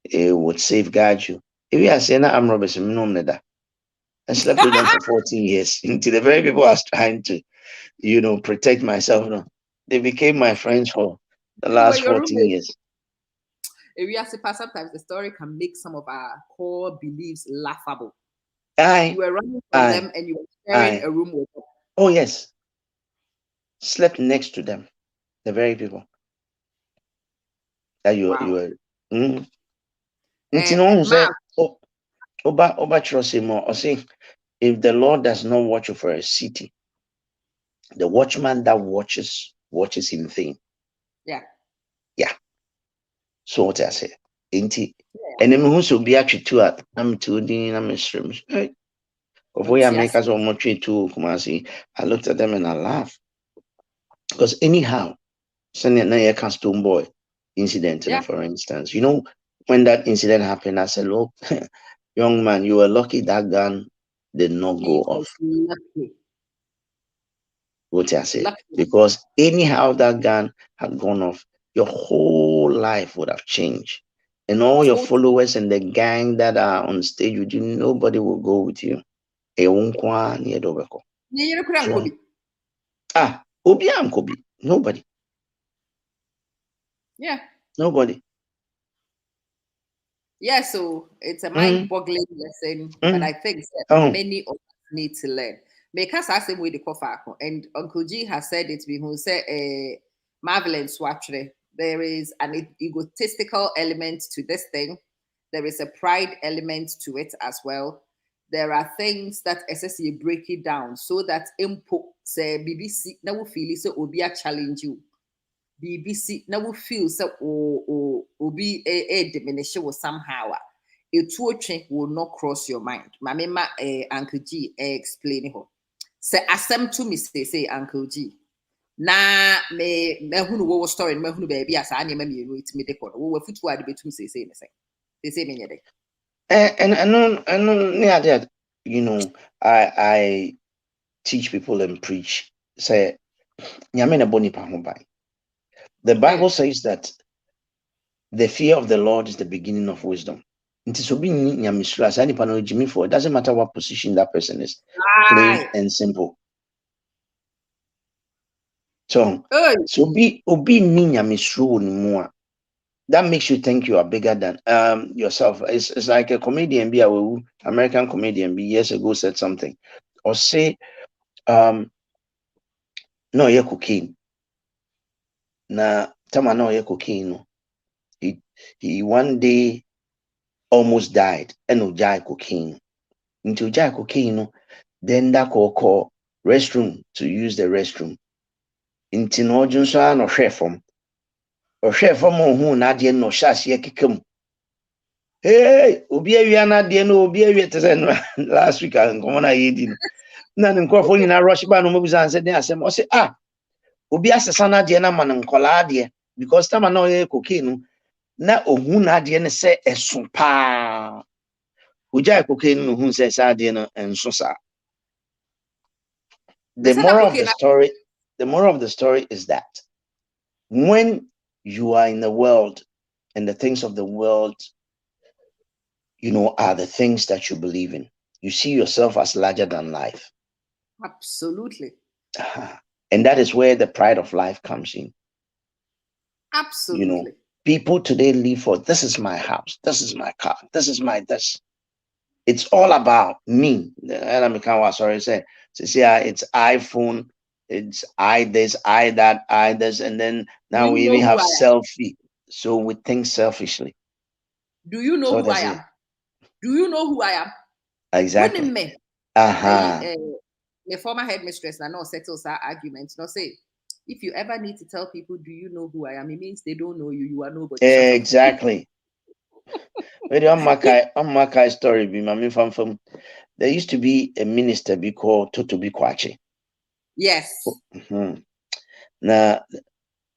it would safeguard you. If you are saying that armed robbers, I slept with them for 14 years. Into the very people I was trying to, protect myself. No, they became my friends for the Who were last your 14 roommates? years. Sometimes the story can make some of our core beliefs laughable. Aye, You were running from aye, them and you were sharing a aye. room with them. Oh, yes. Slept next to them. The very people that you Wow. were. Mm. Nti no one Ma, say, oh, Oba Chirose more, or say, if the Lord does not watch over a city, the watchman that watches in vain. yeah. Yeah. So what I say. Inti. And then who so be actually to at I'm too din I'm stream. Of where I make us all much too Kumasi. I looked at them and I laughed. Because anyhow, sending a custom boy incident, Yeah. for instance, when that incident happened, I said, look, young man, you were lucky that gun did not go He off. was lucky. What I said. Lucky. Because anyhow that gun had gone off, your whole life would have changed. And all your followers and the gang that are on stage with you, nobody will go with you. So, Obi Ankobi. Nobody. Yeah. Nobody. Yeah, so it's a mind-boggling lesson, but I think that many of us need to learn. Because I say we the coffee, and Uncle G has said it before. Say, Marvelous Swatchre. There is an egotistical element to this thing. There is a pride element to it as well. There are things that essentially break it down so that input say BBC now feel so obia challenge you. BBC now we feel so or be a diminish somehow. A two train will not cross your mind. Mamma Uncle G explain it. Say asem to me say Uncle G. Na me who know story me who baby as I name me it me de kono. We foot word betum say say me nyede. And near that, I teach people and preach. Say, Nyame boni pa ho ban. The Bible says that the fear of the Lord is the beginning of wisdom. It is being for it doesn't matter what position that person is, plain and simple. So be obi ni nyamisro ni more. That makes you think you are bigger than yourself. It's like a comedian, be a American comedian, years ago said something, or say, no, you're cocaine. Na tama no you're cocaine. No, he one day almost died, and no jai cocaine. Into jai cocaine, no, then that call restroom to use the restroom. Into no junsa no share from, or share from who not yet no shas ye kikum. Hey, obi awia na de no obi awia te say last week I come na yedi no na nkofo nyina rush ba no mabuza anse den asem o say obi asesa na de na man nkola de because time na o cocaine no na ohun na de ne say eso pa oja cocaine no hun say sa de no enso sa the moral of the story is that when you are in the world and the things of the world, are the things that you believe in, you see yourself as larger than life. Absolutely. And that is where the pride of life comes in. Absolutely. People today live for, this is my house, this is my car, this is my this. It's all about me. It's iPhone, it's I this, I that, I this, and then now we even have selfie. So we think selfishly. Do you know who I am? Do you know who I am? Exactly. Wouldn't me? My former headmistress and I settles our argument. No say, if you ever need to tell people, do you know who I am? It means they don't know you. You are nobody. Exactly. On my story, there used to be a minister be called Toto Bikwache. Yes. Mm-hmm. Now,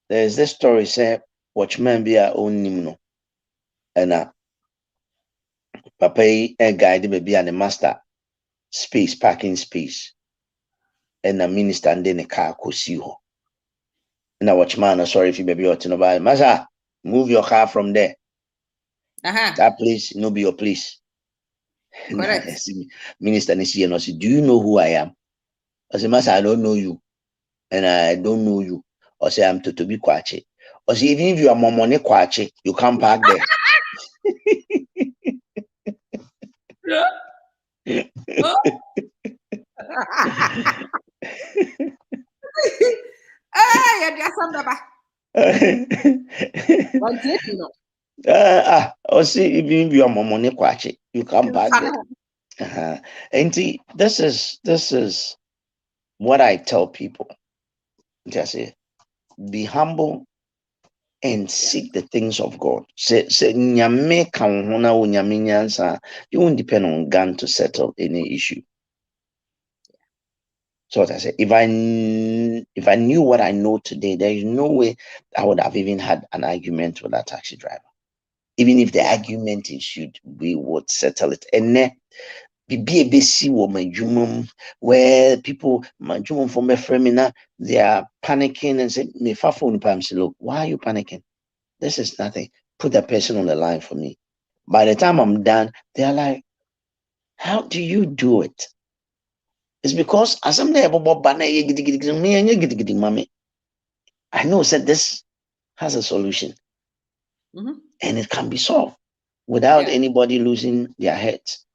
there's this story say watchman be our own nimno. And Papa guide baby and the master space, parking space. And a minister and then a car could see her. And a watchman, sorry if you baby ought to know about Master, move your car from there. That place, no be your place. Correct. Minister Nisi and I said, do you know who I am? I said, Master, I don't know you. And I don't know you. Or say I'm Totobi Kwache. Or say even if you are Momone Kwache, you can't park there. Or say even if you are Momone Kwache, you can't park there. And see, this is what I tell people. Just say, be humble and seek the things of God. Say you won't depend on gun to settle any issue. So what I say, if I knew what I know today, there is no way I would have even had an argument with that taxi driver. Even if the argument ensued, we would settle it. And then be a busy woman, where people from they are panicking and say, "Me phone say, look, why are you panicking? This is nothing. Put that person on the line for me." By the time I'm done, they're like, "How do you do it?" It's because as I'm there, I know that this has a solution, and it can be solved without anybody losing their heads.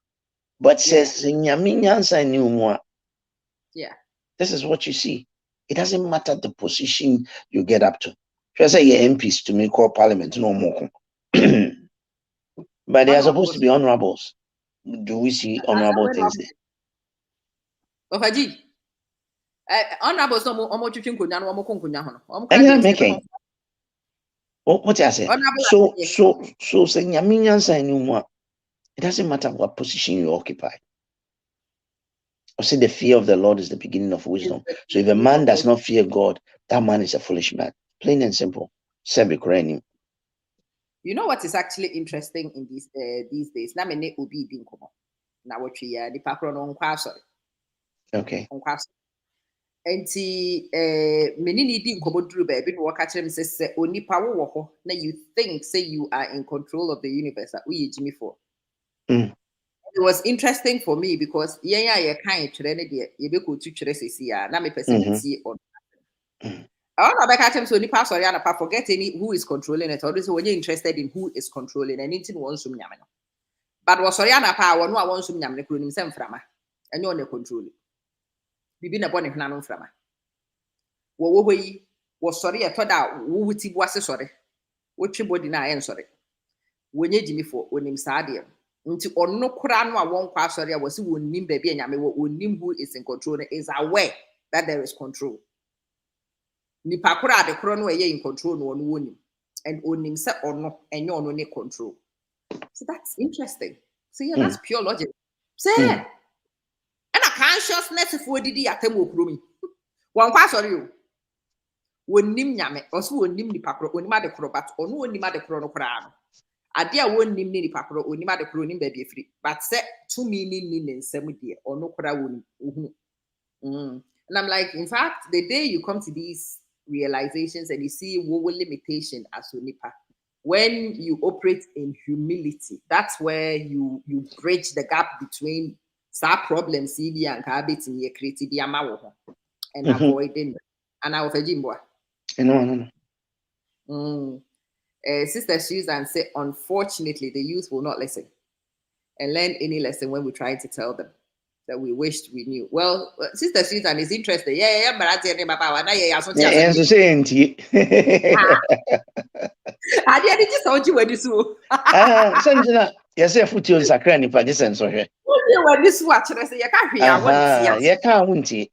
But says, this is what you see. It doesn't matter the position you get up to. Just say your MPs to me call parliament, no more. But they are supposed to be honorables. Do we see honorable things there? Honorables no more chicken could now and I'm making. What I say? So saying it doesn't matter what position you occupy. I say the fear of the Lord is the beginning of wisdom. So if a man does not fear God, that man is a foolish man. Plain and simple. You know what is actually interesting in these days? Okay. Enti many needing Komodru baby walk at him says only power now you think say you are in control of the universe that we Jimmy for. It was interesting for me because you can't train it you be cool to trace na me person see on. I want to back at him so nipa sorry and forget any who is controlling it. Always when you're interested in who is controlling anything wants to nyamano. But was sorry and power no I want to nyamane kro nim sem frama. And you're on control. Bibi na bone hna no frama. Wo yi wo sorry e toda wo wuti boase sorry. Wo twi body na ayen sorry. Wonye Jimmy for onim saade. Nti onno kura no a won kwa sorry a wose wonim ba bi anyame wo onim who is in control is aware that there is control. Nipa kura de kura no in control no wonim and onim se onno enye onno ne control. So that's interesting. So yeah, that's pure logic. Say and a consciousness for didi atemo kromi. Won kwa sorry o. Wonim nyame oso wonim nipa kura onim ade kura but onno onim ade kura no kura no. Ade a wonim ni nipa kura onim ade kura onim ba bi afiri but say to me ni nsem de onno kura wonim. And I'm like, in fact, the day you come to these realizations and you see what limitation as unipa, when you operate in humility, that's where you bridge the gap between some problems CB and habits in your creativity and avoiding. And I will No. Sister Susan said, unfortunately, the youth will not listen and learn any lesson when we try to tell them that we wished we knew. Well, Sister Susan is interested. Yeah, but I tell them about yeah, so saying I didn't just told you where this was. Sanjina, yes, a foot on Sacrani Padison, so here. When this watch, I say, you can't hear. Yeah, can't win tea.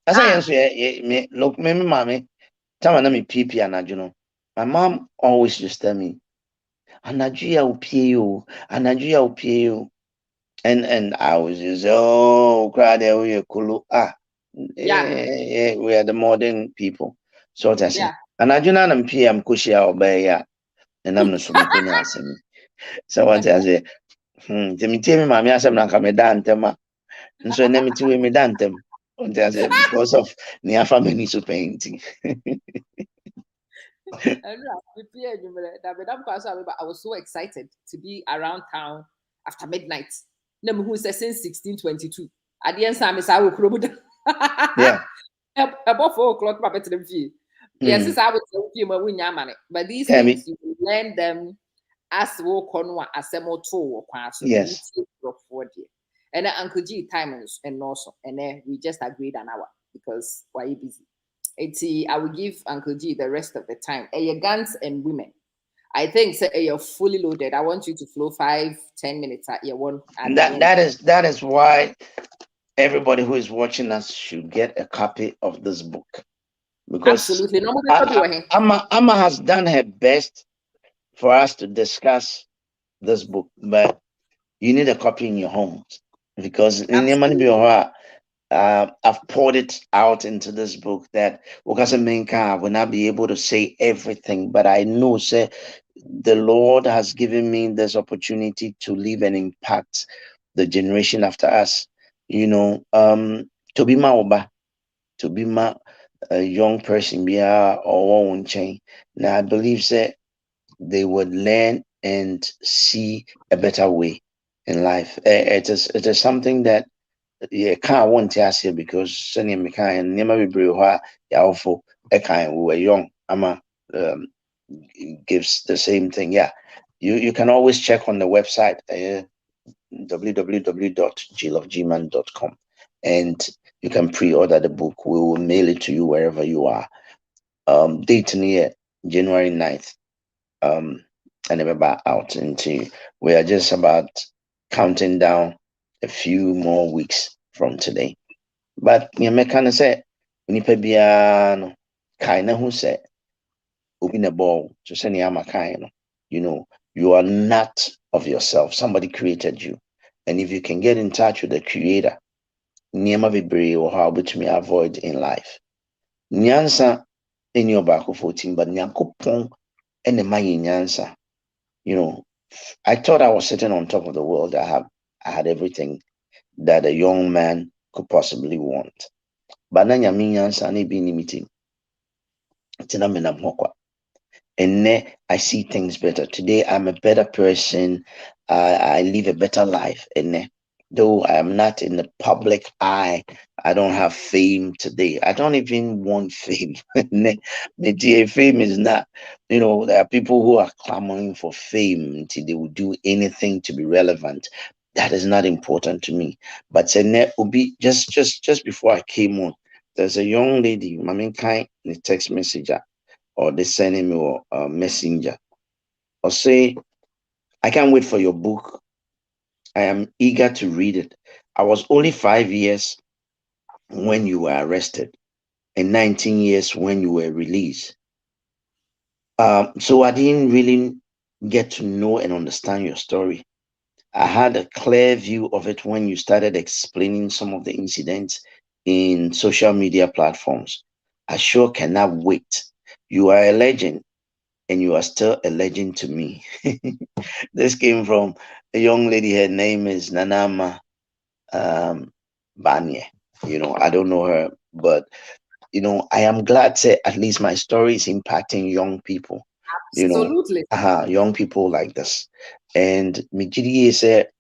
As I answer, me look, me, mammy, Tamana me peepee and you know. My mom always used to tell me, Anagia will pay you, Anagia will pay you. And I was just, oh, cry there, we are cool. Yeah, we are the modern people. So that's it. And I do not appear, I'm cushy out by ya, and I'm not so much. So what I say, Timmy, Mammy, I said, I'm a dantema. And so, let me to me dantem. Because of near family so painting. I was so excited to be around town after midnight. Who says since 1622. At the end, Sam is our Yeah. About 4 o'clock, Papa to the view. Yes, I would tell you, money. But these things, you learn them as walk on assemble to yes. And then Uncle G timings and also, and then we just agreed an hour because why you busy. I will give Uncle G the rest of the time. Your guns and women. I think say you're fully loaded. I want you to flow 5-10 minutes at your one. That is why everybody who is watching us should get a copy of this book. Because absolutely, Ama has done her best for us to discuss this book, but you need a copy in your home because I've poured it out into this book that I will not be able to say everything, but I know, say, the Lord has given me this opportunity to leave and impact the generation after us. You know, to be my a young person be or one chain. Now I believe that they would learn and see a better way in life. It is something that can't want to ask you because sending me kind never be brave. Also, a kind we were young. Um, gives the same thing. Yeah, you can always check on the website www.glovegman.com and you can pre-order the book. We will mail it to you wherever you are. Date near January 9th. And about out into we are just about counting down a few more weeks from today. But you may kind of say, nipa biano, kind of who said, open a ball to send yama kind. You know, you are not of yourself. Somebody created you, and if you can get in touch with the Creator, niyama bebree or how which may avoid in life. Nyansa in your back of 14, but nyankopon and the nyansa. You know, I thought I was sitting on top of the world. I had everything that a young man could possibly want. But na nyame nyansa na bi limiting. Tina menam hokwa. And I see things better. Today I'm a better person. I live a better life. And though I am not in the public eye, I don't have fame today. I don't even want fame. The fame is not, there are people who are clamoring for fame until they will do anything to be relevant. That is not important to me. But just before I came on, there's a young lady, Mami Kai, in the text messenger or they sending me a messenger or say, I can't wait for your book. I am eager to read it. I was only 5 years when you were arrested and 19 years when you were released. So I didn't really get to know and understand your story. I had a clear view of it when you started explaining some of the incidents in social media platforms. I sure cannot wait. You are a legend and you are still a legend to me. This came from a young lady. Her name is Nanama Banye. I don't know her But I am glad that at least my story is impacting young people. Absolutely. Young people like this. And Mijidi said,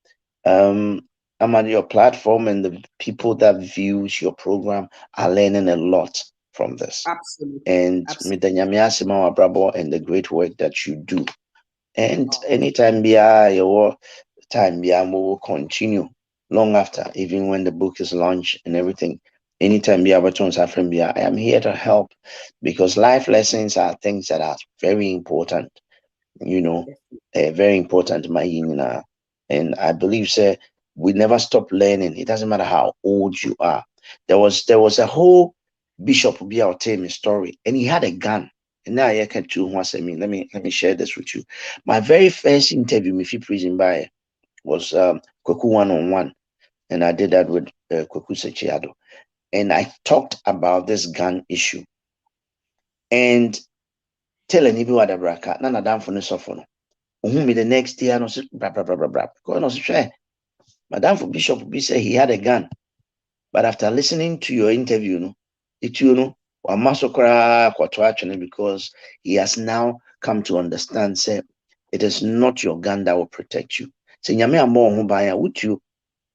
I'm on your platform, and the people that views your program are learning a lot from this. Absolutely. And Midanyamiasima Brabo and the great work that you do. And anytime your time will continue long after, even when the book is launched and everything. Anytime I am here to help, because life lessons are things that are very important, very important, and I believe, sir, we never stop learning. It doesn't matter how old you are. There was a whole bishop who be our tell story, and he had a gun. And now I can too once. Let me share this with you. My very first interview with prison by was Kweku 1-on-1, and I did that with Kweku Sechiado, and I talked about this gun issue and telling you what the braka. None of them for the suffer. Me the next day, I know, blah blah blah blah blah. Go on, say, Madam for Bishop B said he had a gun, but after listening to your interview, because he has now come to understand, say, it is not your gun that will protect you. Say, nyame amo ho ban ya wutu,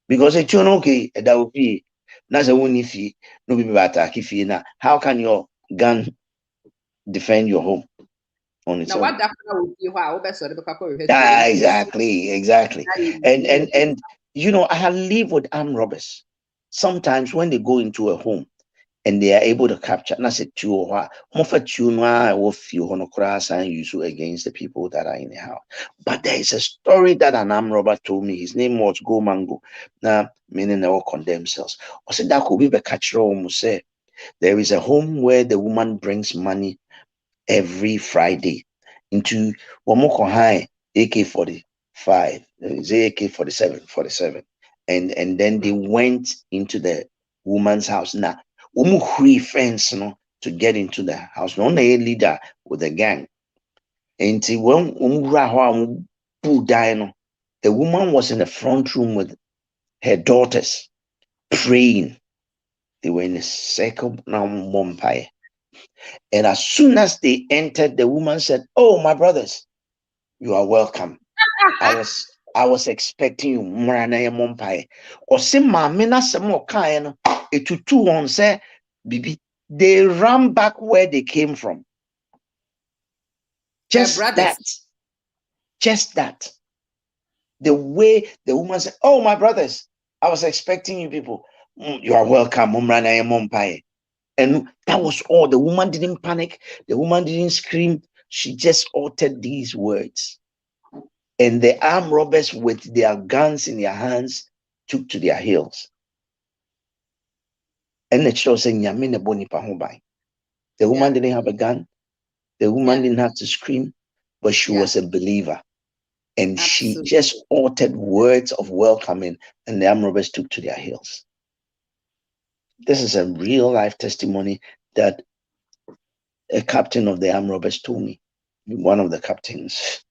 because it's okay, that will be. Na say woni fi no be attack fi na. How can your gun defend your home on its Now, own? Exactly. And I have lived with armed robbers. Sometimes when they go into a home and they are able to capture, not say two or few and use against the people that are in the house. But there is a story that an armed robber told me. His name was Go Mango. Now, meaning they all condemn themselves. I said that could be the catcher almost say there is a home where the woman brings money every Friday into Wamoko High AK-45, AK-47, and then they went into the woman's house. Now, free fence, to get into the house. No, a leader with a gang. And when the woman was in the front room with her daughters praying. They were in a circle now, Mumbai. And as soon as they entered, the woman said, "Oh, my brothers, you are welcome. I was expecting you." Or say mamina samo kaino etutu on say bibi. They ran back where they came from. Just that. The way the woman said, "Oh, my brothers, I was expecting you people. You are welcome. And that was all. The woman didn't panic. The woman didn't scream. She just uttered these words. And the armed robbers with their guns in their hands took to their heels. And the church saying, the woman didn't have a gun. The woman didn't have to scream, but she was a believer. And she just uttered words of welcoming, and the armed robbers took to their heels. This is a real life testimony that a captain of the armed robbers told me. One of the captains,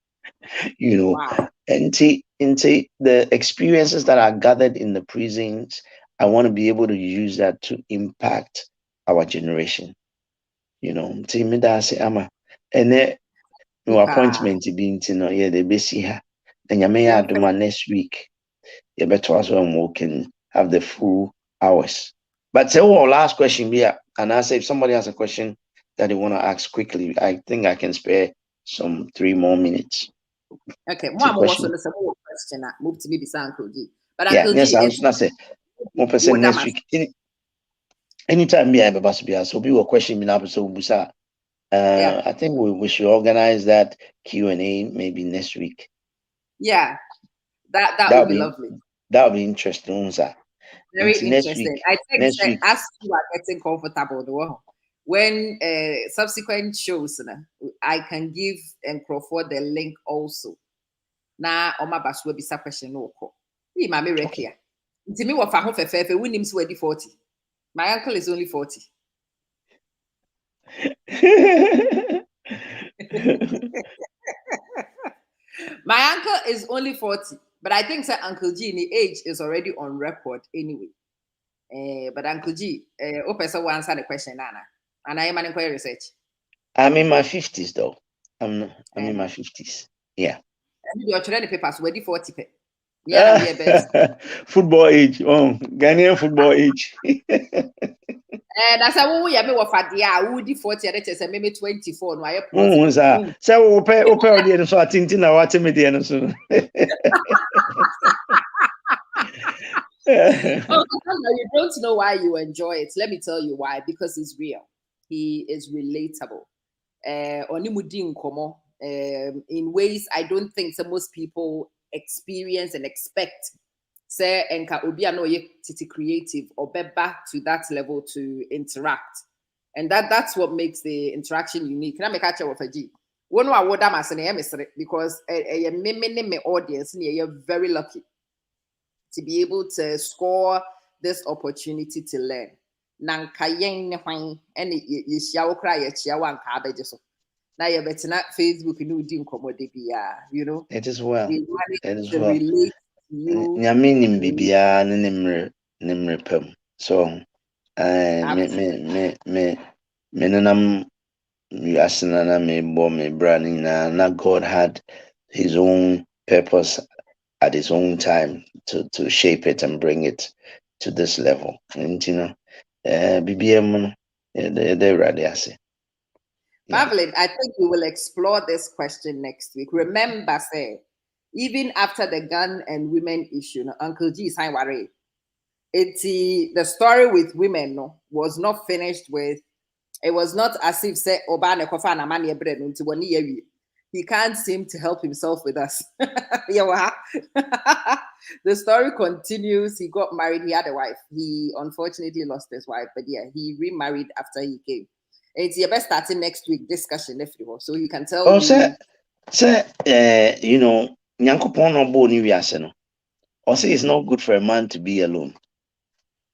Wow. and the experiences that are gathered in the prisons, I want to be able to use that to impact our generation. Me that say Ama, and then no appointment being the basic here. Then you may do my next week. You better also we can have the full hours. But say, last question here, and I say if somebody has a question that they want to ask quickly, I think I can spare some 3 more minutes. Okay, more question. Move to me beside Uncle G. But Uncle G, yes, I say 1% next week. Anytime me I be so be a question me now so busa. I think we should organize that Q&A maybe next week. Yeah, that would be lovely. That would be interesting, sir. Very interesting. I think next week, as you are getting comfortable, when subsequent shows, I can give Crawford the link also. Now, Oma Bash will be some question no call. He mammy rekia. To me, what for fefe, we names were 40. My uncle is only 40. My uncle is only 40, but I think that Uncle G in the age is already on record anyway. But Uncle G, open so answer the question, Nana. And I am an inquiry research. I'm in my 50s, though. I'm in my 50s. Yeah. You're trying the papers, ready for 40. Yeah, we are best. Football age. Oh, Ghanaian football age. That's how we have for the woody 40, and maybe 24. No, I so open audience, so I think now what me there so. Oh, you don't know why you enjoy it. Let me tell you why. Because it's real. He is relatable. In ways I don't think so most people experience and expect. Say enka obi no titi creative or be back to that level to interact. And that's what makes the interaction unique. Can I make a chat with a G? One I would because me audience you're very lucky to be able to score this opportunity to learn. Nanka yen hwan and you shall cry at Chiawan cabbage. Now you're better not Facebook and do commodity, you know. It is well. It is well. Relate to you. Nyaminim bibia nimre pem. So me nanam yasinana me bo me branding na God had his own purpose at his own time to shape it and bring it to this level. And you know, BBM they ready I say. Pavlin, I think we will explore this question next week. Remember, say, even after the gun and women issue, Uncle G is worried. The story with women was not finished with. It was not as if say Obana Kofana Mani bread into 1 year. He can't seem to help himself with us. The story continues. He got married. He had a wife. He unfortunately lost his wife, but yeah, he remarried after he came. It's your best starting next week discussion, if you will, so you can tell. Oh, say, you know, Nyankopon no bo ni wiase no. Also, it's not good for a man to be alone.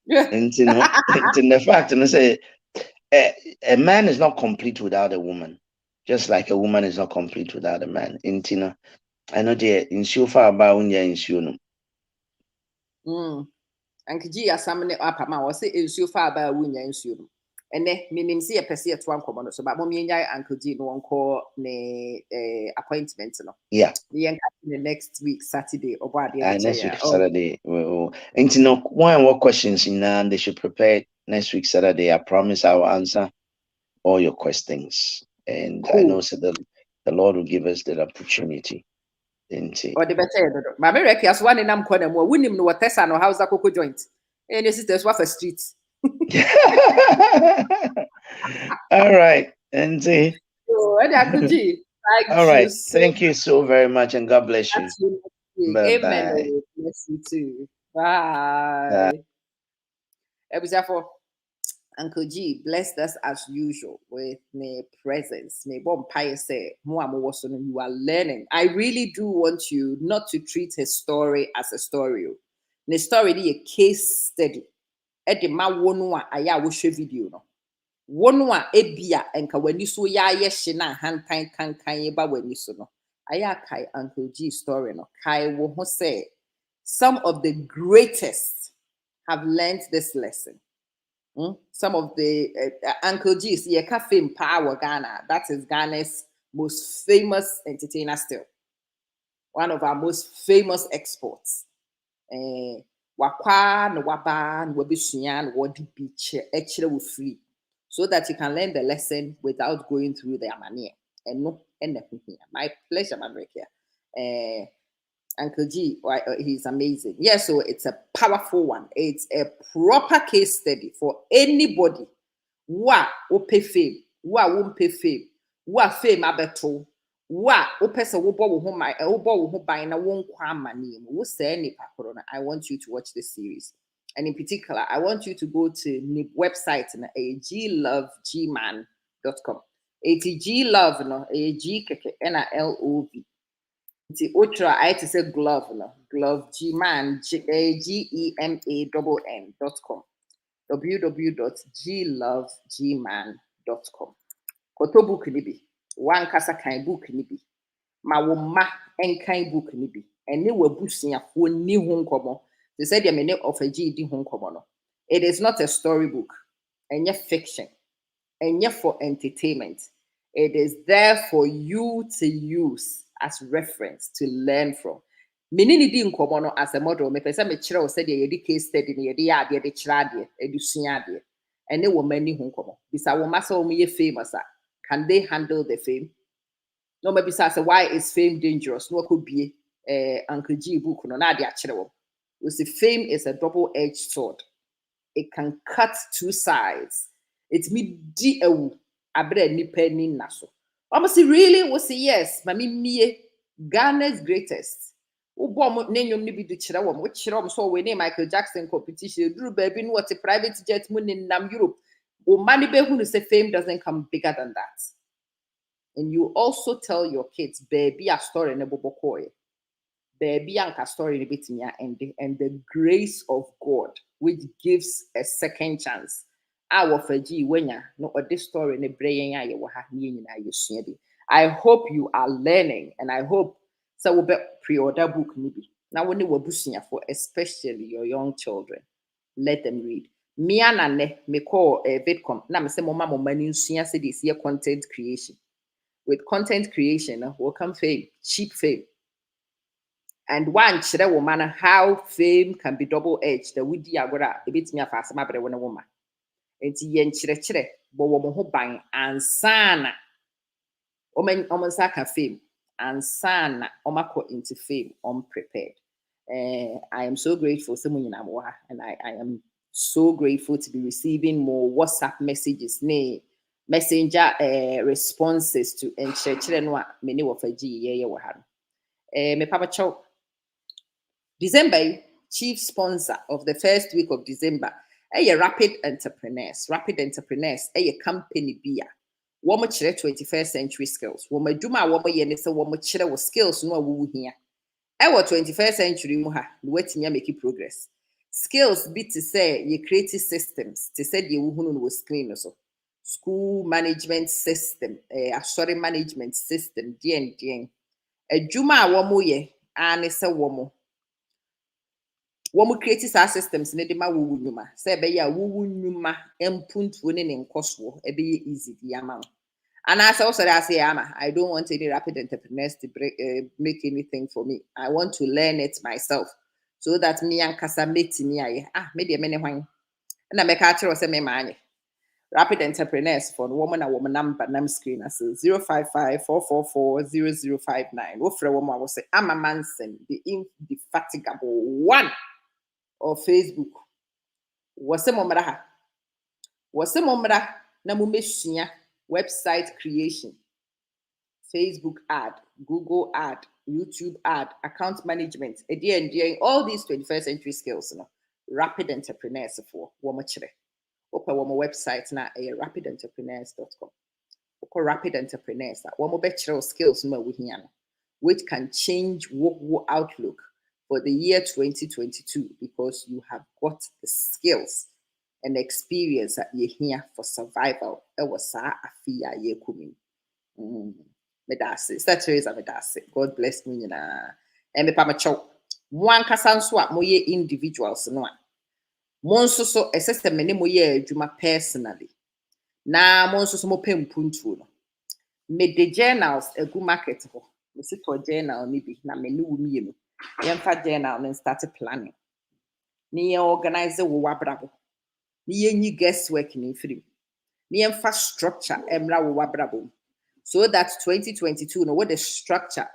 And you know, in the fact, and I say, a man is not complete without a woman, just like a woman is not complete without a man. And you know, I know the insure far about when you're insure. And Kiji asamne up ma was say insure far about when you're insure. And then meaning see a person at one common so but mommy and Uncle G no one call ne appointment. No. Yeah. The next week, Saturday, or what next week, Saturday. And you know, what questions in they should prepare next week, Saturday. I promise I will answer all your questions. And cool. I know so the Lord will give us that opportunity. Or the better, my America as one in I'm calling more winning no Tessa no house a cocoa joint. And your sisters were for streets. All right. And see. All right. Thank you so very much, and God bless you. Bye. Amen. Bless you too. Bye. For Uncle G blessed us as usual with my presence. May Bompire say, you are learning. I really do want you not to treat his story as a story. The story is a case study. Edi ma wonu a aya wo hwe video no. Wonu a ebia enka wani so ya ye hye na hantan kankan ba wani so no. Aya kai Uncle G story no. Kai wo ho say some of the greatest have learned this lesson. Some of the Uncle G's fame power Ghana. That is Ghana's most famous entertainer still. One of our most famous exports. Wakwa no waba no wabisunya no wadi beach actually free, so that you can learn the lesson without going through the amania. And no, my pleasure, America. Uncle G, he's amazing. Yeah, so it's a powerful one. It's a proper case study for anybody who pay fame, who won't pay fame, who fame abeto, who person who buy na won't who say any pakorona. I want you to watch this series. And in particular, I want you to go to the website glovegman.com. Glove no GLOV. The ultra I to say glove no glove Gemann GEMANN.com www.glovegman.com. Koto book ni bi one kasa kan book ni bi ma wo ma enkan book ni bi ene wabusua fo ni ho nkomo they said me ne of a G di ho nkomo no It is not a storybook, and yet fiction, and yet for entertainment. It is there for you to use as reference to learn from. Menini di nkomo no as a model, me pese me kyerɛ wo sɛ de yɛde case study ne yɛde yɛ adeɛ de kyerɛ adeɛ, edusua adeɛ. Ɛne wo mani ho nkomo. Bisa wo masa wo ye famous a, can they handle the fame? No maybe say why is fame dangerous? No could be Uncle G book no na ade akyerɛ wo. We say fame is a double-edged sword. It can cut two sides. It's me di ewu abre nipa ni naso. Almost really we say yes, mami mie Ghana's greatest. Ubom nenyom ni bi do kyerɛ wo. We kyerɛ wo so we ne Michael Jackson competition. Duru baby no what a private jet mun in nam Europe. O mani be who say fame doesn't come bigger than that. And you also tell your kids, baby, a story ne bobokoye. Baby, a story ne bitinya and the grace of God, which gives a second chance. Our faji wenya no this story ne breyen ya waha ni na yesuedi. I hope you are learning, and I hope so we pre-order book nibi. Now when you wabusunya for especially your young children, let them read. Miana ne me call Vidcom. Na me say mama mani nsuya say this year content creation. With content creation, will come fame, cheap fame. And one chere woman how fame can be double-edged. The woody agora a bit me a fast my one woman. And yen chere, but woman who bang and sana. Omen omonsaka fame and sana omako into fame unprepared. I am so grateful, and I am so grateful to be receiving more WhatsApp messages. Messenger responses to enchire many of a G me papa chow. December chief sponsor of the first week of December. Rapid entrepreneurs. Rapid entrepreneurs. Company beer. Woman 21st century skills. Woman duma woman yenisa woman chire skills no wu here. 21st century muha. Waiting make progress. Skills be to say ye creative systems. To say ye wuhunu was clean so. School management system, sorry, management system, DN. A juma womo ye, and it's a womo. Womo creates our systems, nedima woo numa. Say be ya woo numa, empunt winning in coswo, a be easy, the amount. And as also I say, Ama, I don't want any rapid entrepreneurs to make anything for me. I want to learn it myself. So that me and Kasa mate me, maybe a many wine. And I make a or say me money. Rapid entrepreneurs for woman and woman number screen as 055-444-0059. Wofre woman will say Ama Manson, the indefatigable one or Facebook. Wase momra na mumeshia website creation, Facebook ad, Google ad, YouTube ad, account management, and all these 21st century skills, rapid entrepreneurs for woman chere. Open one website now rapidentrepreneurs.com. Rapid entrepreneurs one more bachelor skills which can change work outlook for the year 2022 because you have got the skills and experience that you're here for survival. It was afia ye kumi. Medase. Teresa Medase. God bless me. And me pamacho. One kasan swap moye individuals no. Monso so a system many mo ye juma personally. Na monso so mo pem puntu no. Me the journals a good market ho. Me sit for journal maybe na me no mi no. Yemfa journal and start planning. Ni organize wo wabrabo. Ni yenyi guesswork ni free. Ni yemfa structure emra wo wabrabo. So that 2022 no what the structure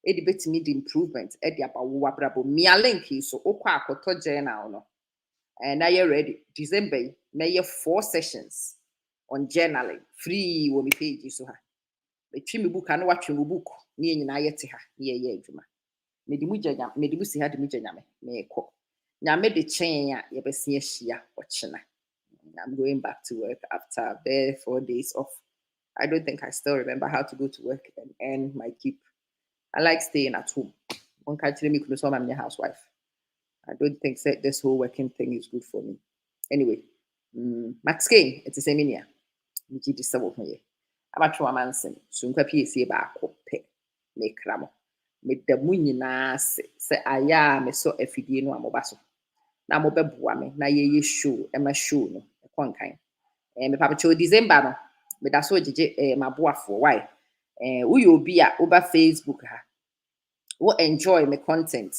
e debate me the improvement e di about wo wabrabo. Me a link so okwa akoto journal no. And now you're ready. December, may 4 sessions on journaling. Free when we page you so. Between me book and watch me book. Near you na yet ha. Yeah, Juma. Medimuja, Medibusi had Mujana, may call. Now made the chain ya besia shia watching. I'm going back to work after 4 days off. I don't think I still remember how to go to work and earn my keep. I like staying at home. One can't tell me because I'm your housewife. I don't think this whole working thing is good for me. Anyway, Max Kane, it's the same in here. Which is the here. I'm a trauma manson. Soon PSC back pay. Make ramo. Make the munina say I am so FD no amobaso. na mo beboa me na ye show e ma show no e konkan me papa cho December no me da so jeje maboafo why we obi a over Facebook ha wo enjoy my content.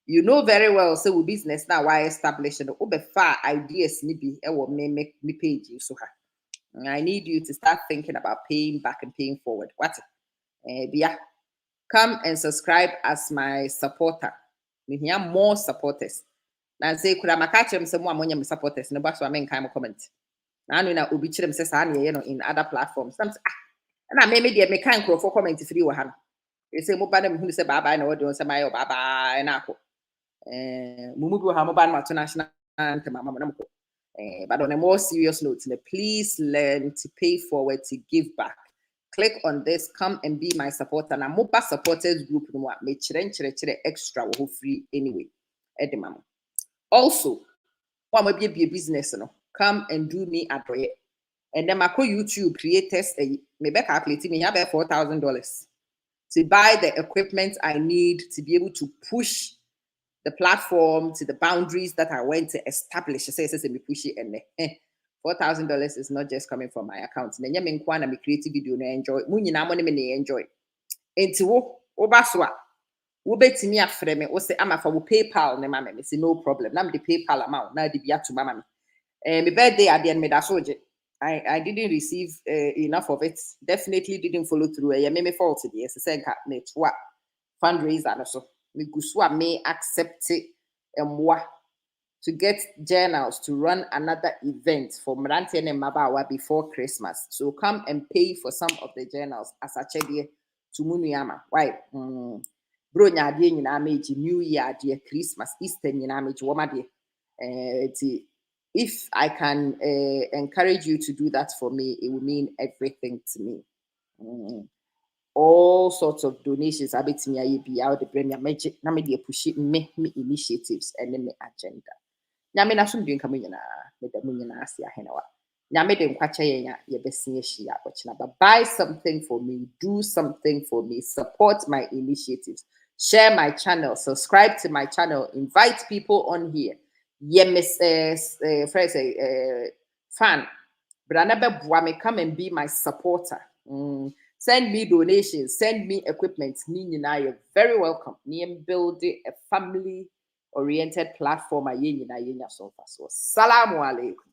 You know very well, so we business now why establish no over far ideas ni bi e wo me page so ha. I need you to start thinking about paying back and paying forward. What? Bia, come and subscribe as my supporter. We hear more supporters. Now say could I catch them some more money supporters no but so I mean kind of comment. Now I know obi chirem say sa you know in other platforms. Some na me dey me kan crop for comment free wa ha. You say mo ba na me hu say bye bye na what do say my bye bye na ko. Mumu bi ha mo ba na to national anthem mama na mo ko. But on a more serious note, please learn to pay forward, to give back. Click on this, come and be my supporter. And I'm mobile supporters group no more. Me chere extra wo free anyway. Also, one may be a business no. Come and do me a doye. And then my YouTube creators maybe calculate me have $4,000 to buy the equipment I need to be able to push the platform to the boundaries that I went to establish. Say me push it and $4,000 is not just coming from my account. Then you mean me creative video na enjoy. Muni na money me enjoy. Enti wo baswa. Wo betimi afre me. Wo say ama fa wo PayPal ne mama me say no problem. Na me the PayPal amount na de bia to mama me. Me birthday at the end me da soje. I didn't receive enough of it. Definitely didn't follow through. Yeah, me fault the say net what fundraiser no so. Me guswa may accept it to get journals to run another event for Mranti and Mabawa before Christmas. So come and pay for some of the journals as a chedie to Munuyama. Why? Bro nya die nyina meji New Year die Christmas Easter nyina meji woma die. If I can encourage you to do that for me, it will mean everything to me. All sorts of donations. I bet me I be out the brain. Na me dey push me initiatives and me agenda. Nyame na so ndwen ka munyina me da munyina ase ahenewa. Nyame de nkwache yenya ye besie hia bochina. But buy something for me, do something for me, support my initiatives, share my channel, subscribe to my channel, invite people on here. Ye miss friends fan. Brana be come and be my supporter. Send me donations, send me equipment. You're very welcome. Build a family-oriented platform. Salamu alaikum.